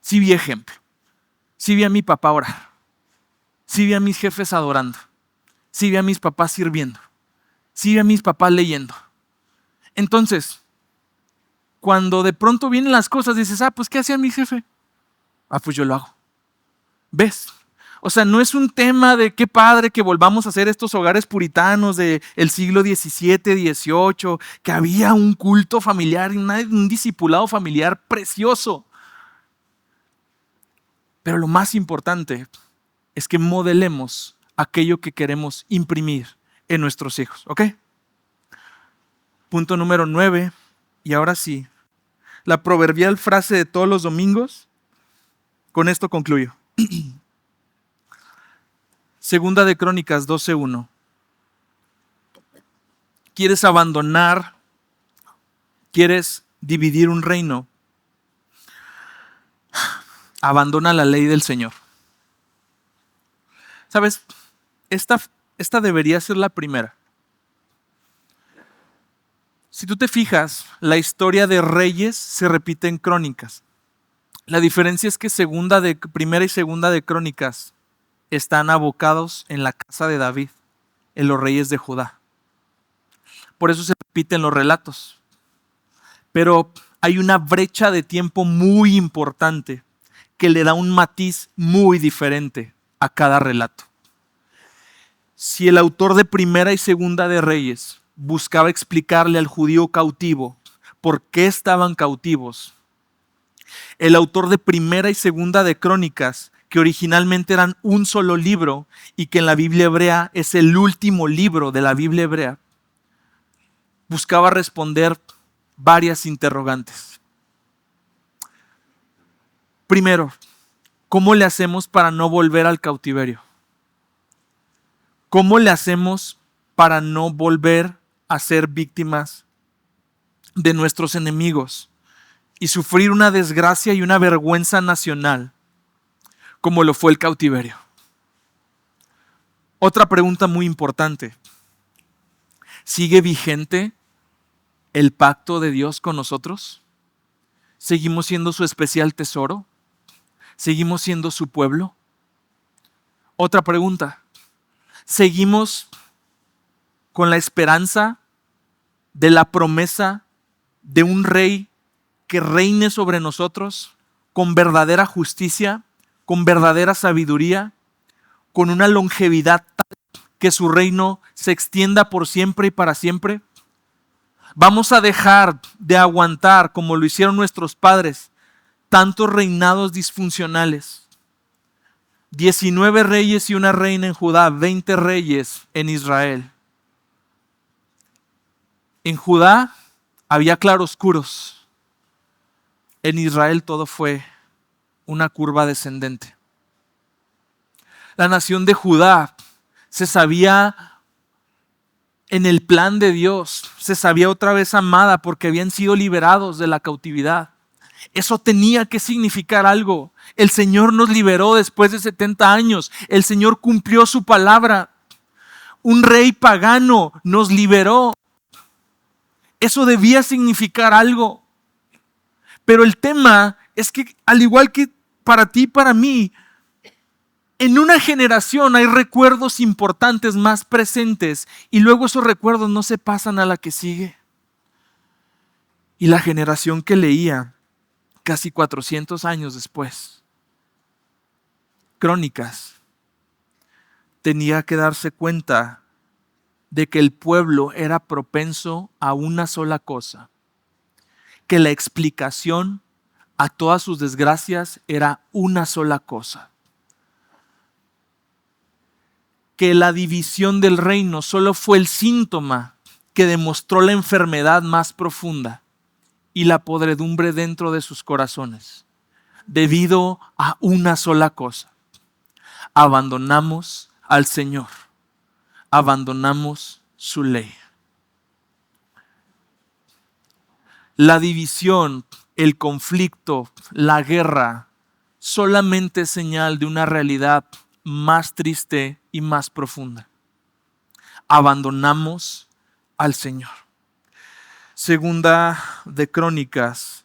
Sí vi ejemplo. Sí vi a mi papá orar. Sí vi a mis jefes adorando. Sí vi a mis papás sirviendo. Sí vi a mis papás leyendo. Entonces, cuando de pronto vienen las cosas, dices, pues ¿qué hacía mi jefe? Pues yo lo hago. ¿Ves? O sea, no es un tema de qué padre que volvamos a hacer estos hogares puritanos del siglo XVII, XVIII, que había un culto familiar, un discipulado familiar precioso. Pero lo más importante es que modelemos aquello que queremos imprimir en nuestros hijos, ¿ok? Punto número 9, y ahora sí, la proverbial frase de todos los domingos, con esto concluyo. Segunda de Crónicas 12:1. ¿Quieres abandonar? ¿Quieres dividir un reino? Abandona la ley del Señor. ¿Sabes? esta debería ser la primera. Si tú te fijas, la historia de Reyes se repite en Crónicas. La diferencia es que Primera y Segunda de Crónicas están abocados en la casa de David, en los reyes de Judá. Por eso se repiten los relatos. Pero hay una brecha de tiempo muy importante que le da un matiz muy diferente a cada relato. Si el autor de Primera y Segunda de Reyes buscaba explicarle al judío cautivo por qué estaban cautivos, el autor de Primera y Segunda de Crónicas, que originalmente eran un solo libro y que en la Biblia hebrea es el último libro de la Biblia hebrea, buscaba responder varias interrogantes. Primero, ¿cómo le hacemos para no volver al cautiverio? ¿Cómo le hacemos para no volver a ser víctimas de nuestros enemigos y sufrir una desgracia y una vergüenza nacional como lo fue el cautiverio? Otra pregunta muy importante. ¿Sigue vigente el pacto de Dios con nosotros? ¿Seguimos siendo su especial tesoro? ¿Seguimos siendo su pueblo? Otra pregunta. ¿Seguimos con la esperanza de la promesa de un rey que reine sobre nosotros con verdadera justicia, con verdadera sabiduría, con una longevidad tal que su reino se extienda por siempre y para siempre? ¿Vamos a dejar de aguantar, como lo hicieron nuestros padres, tantos reinados disfuncionales? 19 reyes y una reina en Judá, 20 reyes en Israel. En Judá había claroscuros. En Israel todo fue una curva descendente. La nación de Judá se sabía en el plan de Dios, se sabía otra vez amada porque habían sido liberados de la cautividad. Eso tenía que significar algo. El Señor nos liberó después de 70 años. El Señor cumplió su palabra. Un rey pagano nos liberó. Eso debía significar algo. Pero el tema es que, al igual que para ti y para mí, en una generación hay recuerdos importantes más presentes y luego esos recuerdos no se pasan a la que sigue. Y la generación que leía casi 400 años después Crónicas tenía que darse cuenta de que el pueblo era propenso a una sola cosa, que la explicación a todas sus desgracias era una sola cosa, que la división del reino solo fue el síntoma que demostró la enfermedad más profunda y la podredumbre dentro de sus corazones, debido a una sola cosa: abandonamos al Señor, abandonamos su ley. La división, el conflicto, la guerra, solamente es señal de una realidad más triste y más profunda. Abandonamos al Señor. Segunda de Crónicas,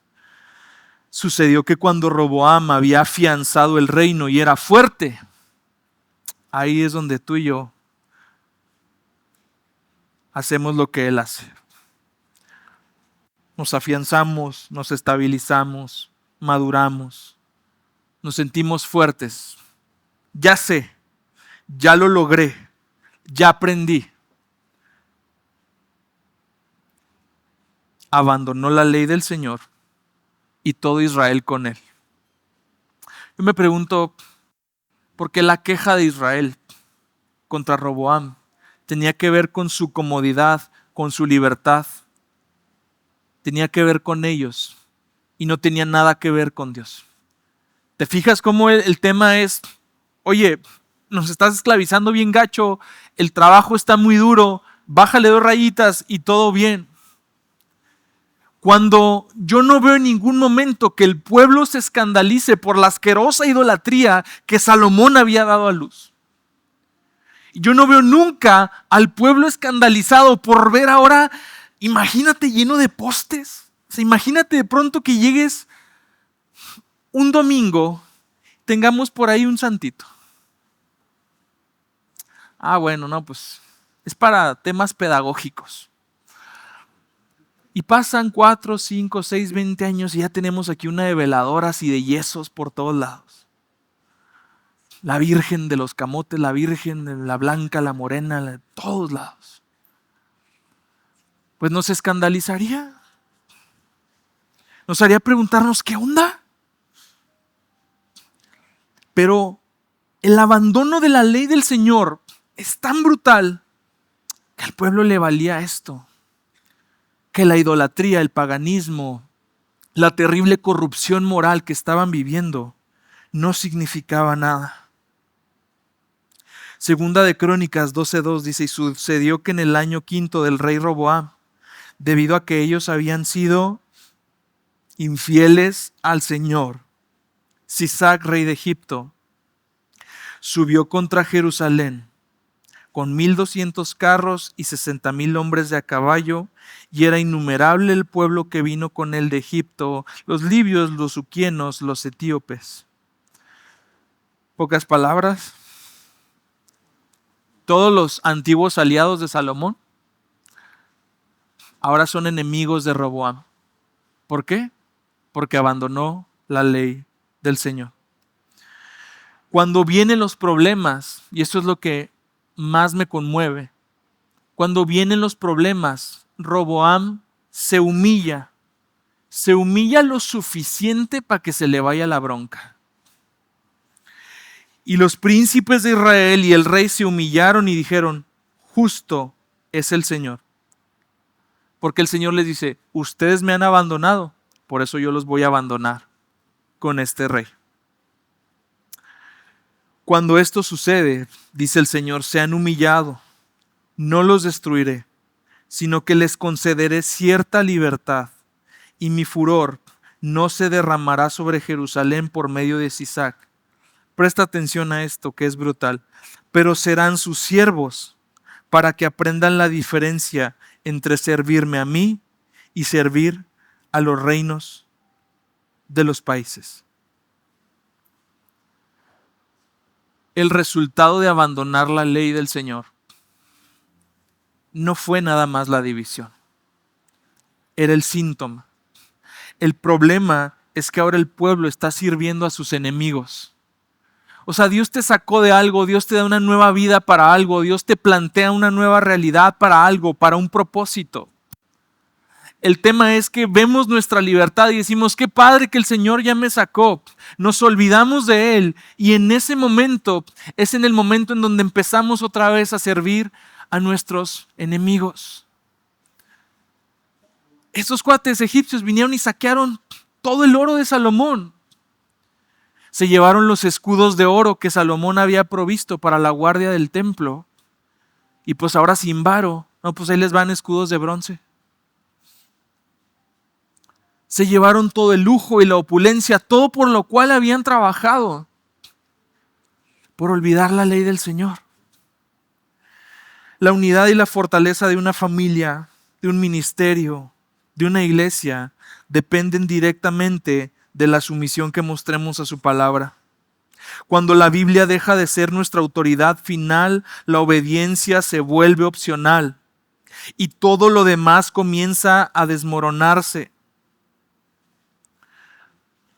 sucedió que cuando Roboam había afianzado el reino y era fuerte, ahí es donde tú y yo hacemos lo que él hace. Nos afianzamos, nos estabilizamos, maduramos, nos sentimos fuertes. Ya sé, ya lo logré, ya aprendí. Abandonó la ley del Señor y todo Israel con él. Yo me pregunto, ¿por qué la queja de Israel contra Roboam tenía que ver con su comodidad, con su libertad? Tenía que ver con ellos y no tenía nada que ver con Dios. ¿Te fijas cómo el tema es: oye, nos estás esclavizando bien gacho, el trabajo está muy duro, bájale 2 rayitas y todo bien? Cuando yo no veo en ningún momento que el pueblo se escandalice por la asquerosa idolatría que Salomón había dado a luz. Yo no veo nunca al pueblo escandalizado por ver ahora, imagínate lleno de postes. O sea, imagínate de pronto que llegues un domingo, tengamos por ahí un santito. Bueno, no, pues es para temas pedagógicos. Y pasan 4, 5, 6, 20 años y ya tenemos aquí una de veladoras y de yesos por todos lados. La Virgen de los Camotes, la Virgen, la Blanca, la Morena, de todos lados. Pues nos escandalizaría. Nos haría preguntarnos, ¿qué onda? Pero el abandono de la ley del Señor es tan brutal que al pueblo le valía esto. Que la idolatría, el paganismo, la terrible corrupción moral que estaban viviendo no significaba nada. Segunda de Crónicas 12:2 dice: y sucedió que en el año 5 del rey Roboam, debido a que ellos habían sido infieles al Señor, Sisac, rey de Egipto, subió contra Jerusalén con 1,200 carros y 60,000 hombres de a caballo, y era innumerable el pueblo que vino con él de Egipto, los libios, los uquienos, los etíopes. Pocas palabras, todos los antiguos aliados de Salomón ahora son enemigos de Roboam. ¿Por qué? Porque abandonó la ley del Señor. Cuando vienen los problemas, y esto es lo que más me conmueve, cuando vienen los problemas, Roboam se humilla lo suficiente para que se le vaya la bronca. Y los príncipes de Israel y el rey se humillaron y dijeron: justo es el Señor. Porque el Señor les dice: ustedes me han abandonado, por eso yo los voy a abandonar con este rey. Cuando esto sucede, dice el Señor, se han humillado, no los destruiré, sino que les concederé cierta libertad, y mi furor no se derramará sobre Jerusalén por medio de Sisac. Presta atención a esto que es brutal. Pero serán sus siervos para que aprendan la diferencia entre servirme a mí y servir a los reinos de los países. El resultado de abandonar la ley del Señor no fue nada más la división. Era el síntoma. El problema es que ahora el pueblo está sirviendo a sus enemigos. O sea, Dios te sacó de algo, Dios te da una nueva vida para algo, Dios te plantea una nueva realidad para algo, para un propósito. El tema es que vemos nuestra libertad y decimos: qué padre que el Señor ya me sacó. Nos olvidamos de Él y en ese momento es en el momento en donde empezamos otra vez a servir a nuestros enemigos. Estos cuates egipcios vinieron y saquearon todo el oro de Salomón. Se llevaron los escudos de oro que Salomón había provisto para la guardia del templo. Y pues ahora sin varo, no, pues ahí les van escudos de bronce. Se llevaron todo el lujo y la opulencia, todo por lo cual habían trabajado, por olvidar la ley del Señor. La unidad y la fortaleza de una familia, de un ministerio, de una iglesia, dependen directamente de la sumisión que mostremos a su palabra. Cuando la Biblia deja de ser nuestra autoridad final, la obediencia se vuelve opcional y todo lo demás comienza a desmoronarse.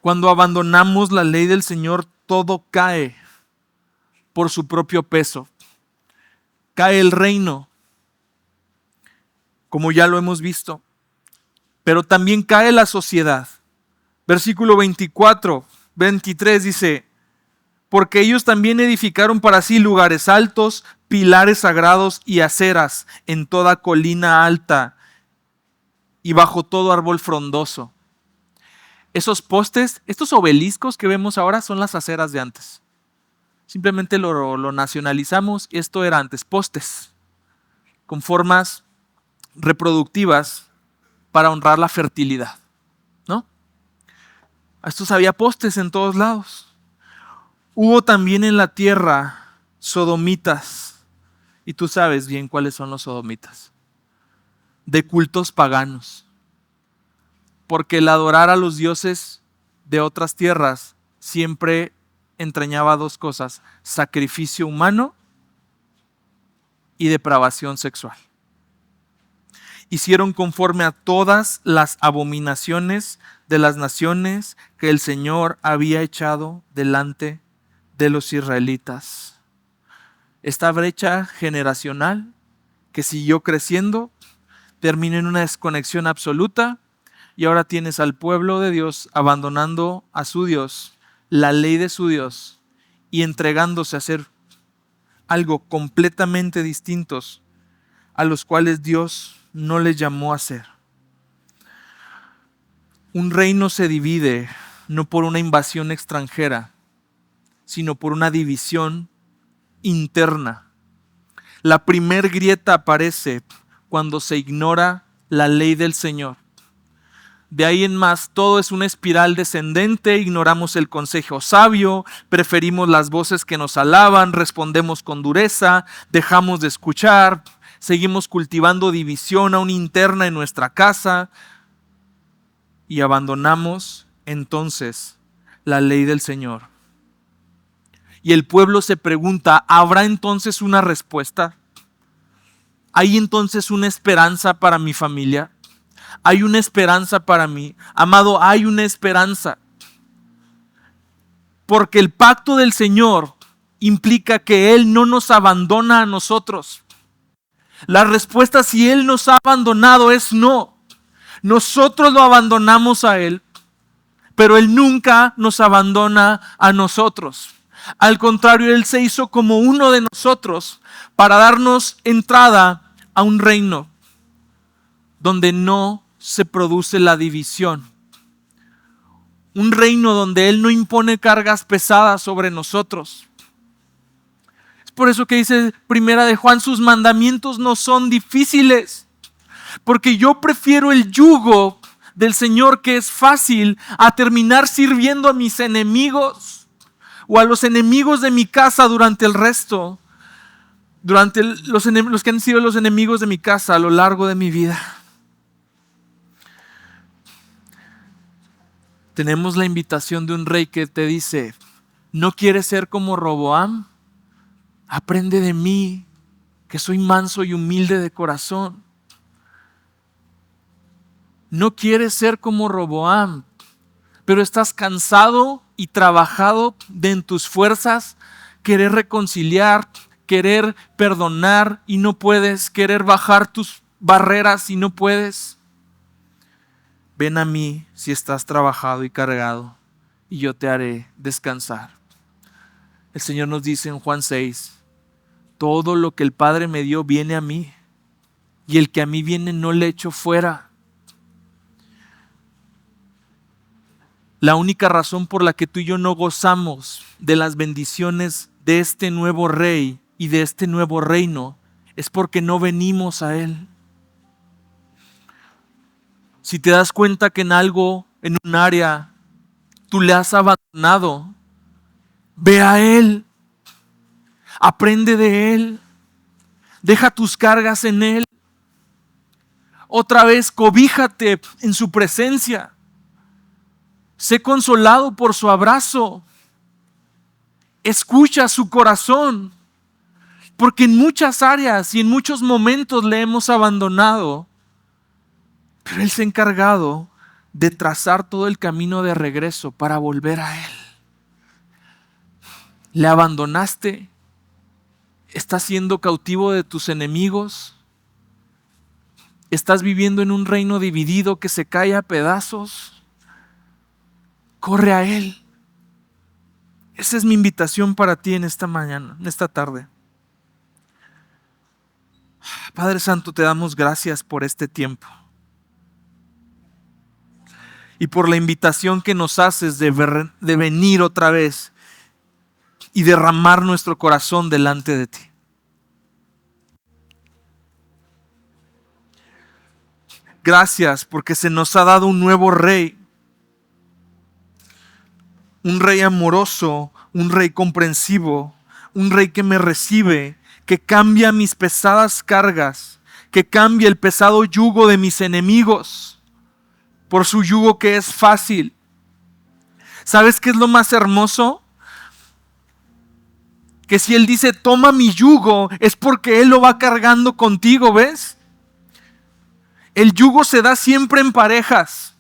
Cuando abandonamos la ley del Señor, todo cae por su propio peso. Cae el reino, como ya lo hemos visto, pero también cae la sociedad. Versículo 24, 23 dice: porque ellos también edificaron para sí lugares altos, pilares sagrados y aceras en toda colina alta y bajo todo árbol frondoso. Esos postes, estos obeliscos que vemos ahora son las aceras de antes. Simplemente lo nacionalizamos. Esto era antes, postes con formas reproductivas para honrar la fertilidad, ¿no? A estos había postes en todos lados. Hubo también en la tierra sodomitas, Y tú sabes bien cuáles son los sodomitas. De cultos paganos. Porque el adorar a los dioses de otras tierras siempre entrañaba dos cosas: sacrificio humano y depravación sexual. Hicieron conforme a todas las abominaciones de las naciones que el Señor había echado delante de los israelitas. Esta brecha generacional que siguió creciendo terminó en una desconexión absoluta, y ahora tienes al pueblo de Dios abandonando a su Dios, la ley de su Dios, y entregándose a hacer algo completamente distintos a los cuales Dios no les llamó a hacer. Un reino se divide no por una invasión extranjera, sino por una división interna. La primer grieta aparece cuando se ignora la ley del Señor. De ahí en más, todo es una espiral descendente. Ignoramos el consejo sabio, preferimos las voces que nos alaban, respondemos con dureza, dejamos de escuchar, seguimos cultivando división aún interna en nuestra casa y abandonamos entonces la ley del Señor. Y el pueblo se pregunta, ¿habrá entonces una respuesta? ¿Hay entonces una esperanza para mi familia? ¿Hay una esperanza para mí? Amado, hay una esperanza. Porque el pacto del Señor implica que Él no nos abandona a nosotros. La respuesta, si Él nos ha abandonado, es no. Nosotros lo abandonamos a Él, pero Él nunca nos abandona a nosotros. Al contrario, Él se hizo como uno de nosotros para darnos entrada a un reino donde no se produce la división. Un reino donde Él no impone cargas pesadas sobre nosotros. Es por eso que dice Primera de Juan, sus mandamientos no son difíciles. Porque yo prefiero el yugo del Señor, que es fácil, a terminar sirviendo a mis enemigos o a los enemigos de mi casa durante el resto. Durante los que han sido los enemigos de mi casa a lo largo de mi vida. Tenemos la invitación de un rey que te dice, ¿no quieres ser como Roboam? Aprende de mí, que soy manso y humilde de corazón. No quieres ser como Roboam, pero estás cansado y trabajado de en tus fuerzas querer reconciliar, querer perdonar y no puedes, querer bajar tus barreras y no puedes. Ven a mí si estás trabajado y cargado, y yo te haré descansar. El Señor nos dice en Juan 6, todo lo que el Padre me dio viene a mí, y el que a mí viene no le echo fuera. La única razón por la que tú y yo no gozamos de las bendiciones de este nuevo rey y de este nuevo reino es porque no venimos a Él. Si te das cuenta que en algo, en un área, tú le has abandonado, ve a Él, aprende de Él, deja tus cargas en Él. Otra vez, cobíjate en su presencia. Sé consolado por su abrazo. Escucha su corazón, porque en muchas áreas y en muchos momentos le hemos abandonado. Pero Él se ha encargado de trazar todo el camino de regreso para volver a Él. ¿Le abandonaste? ¿Estás siendo cautivo de tus enemigos? ¿Estás viviendo en un reino dividido que se cae a pedazos? Corre a Él. Esa es mi invitación para ti en esta mañana, en esta tarde. Padre Santo, te damos gracias por este tiempo. Y por la invitación que nos haces de venir otra vez y derramar nuestro corazón delante de ti. Gracias porque se nos ha dado un nuevo rey. Un rey amoroso, un rey comprensivo, un rey que me recibe, que cambia mis pesadas cargas, que cambia el pesado yugo de mis enemigos por su yugo que es fácil. ¿Sabes qué es lo más hermoso? Que si Él dice, toma mi yugo, es porque Él lo va cargando contigo, ¿ves? El yugo se da siempre en parejas.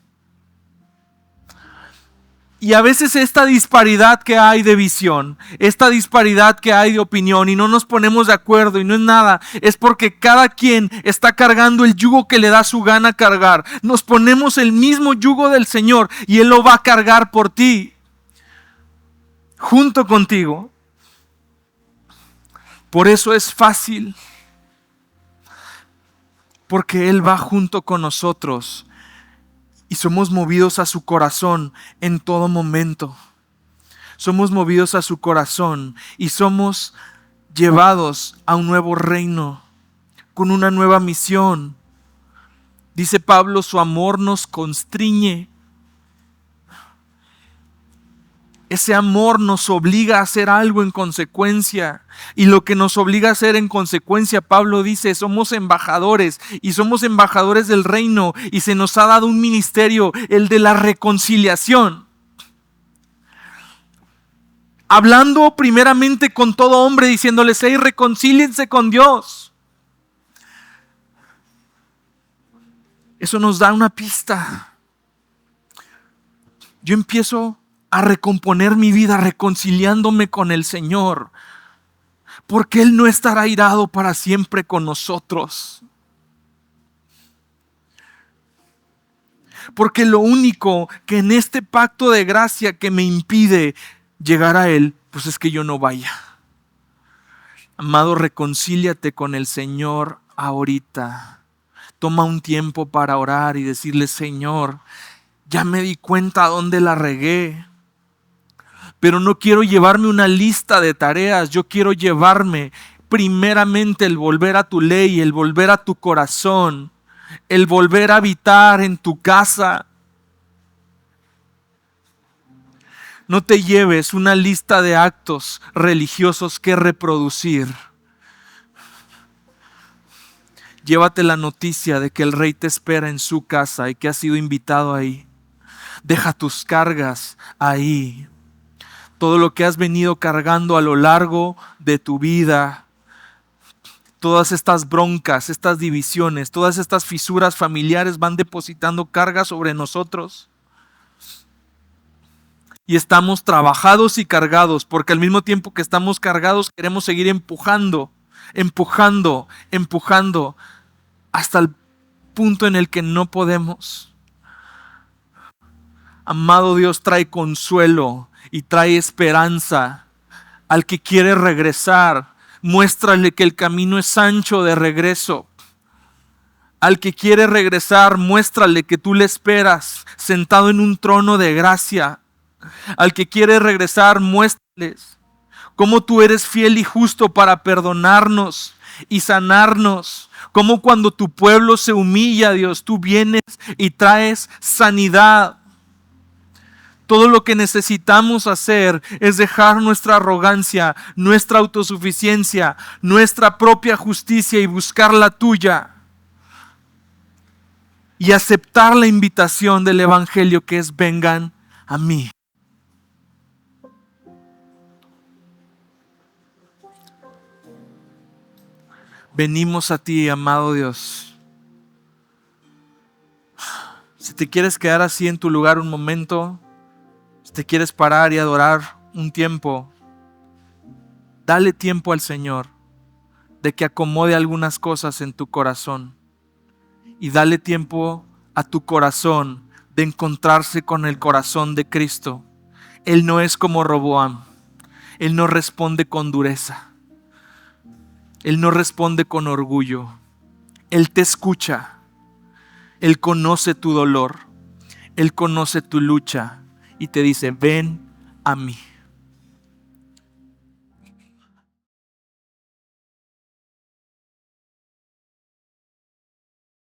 Y a veces esta disparidad que hay de visión, esta disparidad que hay de opinión y no nos ponemos de acuerdo y no es nada, es porque cada quien está cargando el yugo que le da su gana cargar. Nos ponemos el mismo yugo del Señor y Él lo va a cargar por ti, junto contigo. Por eso es fácil, porque Él va junto con nosotros. Y somos movidos a su corazón en todo momento. Somos movidos a su corazón y somos llevados a un nuevo reino, con una nueva misión. Dice Pablo, su amor nos constriñe. Ese amor nos obliga a hacer algo en consecuencia. Y lo que nos obliga a hacer en consecuencia, Pablo dice, somos embajadores y somos embajadores del reino y se nos ha dado un ministerio, el de la reconciliación. Hablando primeramente con todo hombre, diciéndoles, hey, reconcíliense con Dios. Eso nos da una pista. Yo empiezo a recomponer mi vida reconciliándome con el Señor, porque Él no estará airado para siempre con nosotros. Porque lo único que en este pacto de gracia que me impide llegar a Él, pues es que yo no vaya. Amado, reconcíliate con el Señor ahorita. Toma un tiempo para orar y decirle, Señor, ya me di cuenta dónde la regué. Pero no quiero llevarme una lista de tareas, yo quiero llevarme primeramente el volver a tu ley, el volver a tu corazón, el volver a habitar en tu casa. No te lleves una lista de actos religiosos que reproducir. Llévate la noticia de que el Rey te espera en su casa y que has sido invitado ahí. Deja tus cargas ahí. Todo lo que has venido cargando a lo largo de tu vida, todas estas broncas, estas divisiones, todas estas fisuras familiares van depositando carga sobre nosotros. Y estamos trabajados y cargados, porque al mismo tiempo que estamos cargados queremos seguir empujando hasta el punto en el que no podemos. Amado, Dios trae consuelo y trae esperanza al que quiere regresar. Muéstrale que el camino es ancho de regreso. Al que quiere regresar, muéstrale que tú le esperas sentado en un trono de gracia. Al que quiere regresar, muéstrales cómo tú eres fiel y justo para perdonarnos y sanarnos. Cómo cuando tu pueblo se humilla, Dios, tú vienes y traes sanidad. Todo lo que necesitamos hacer es dejar nuestra arrogancia, nuestra autosuficiencia, nuestra propia justicia y buscar la tuya. Y aceptar la invitación del Evangelio que es vengan a mí. Venimos a ti, amado Dios. Si te quieres quedar así en tu lugar un momento, si te quieres parar y adorar un tiempo, dale tiempo al Señor de que acomode algunas cosas en tu corazón. Y dale tiempo a tu corazón de encontrarse con el corazón de Cristo. Él no es como Roboam. Él no responde con dureza. Él no responde con orgullo. Él te escucha. Él conoce tu dolor. Él conoce tu lucha. Y te dice, ven a mí.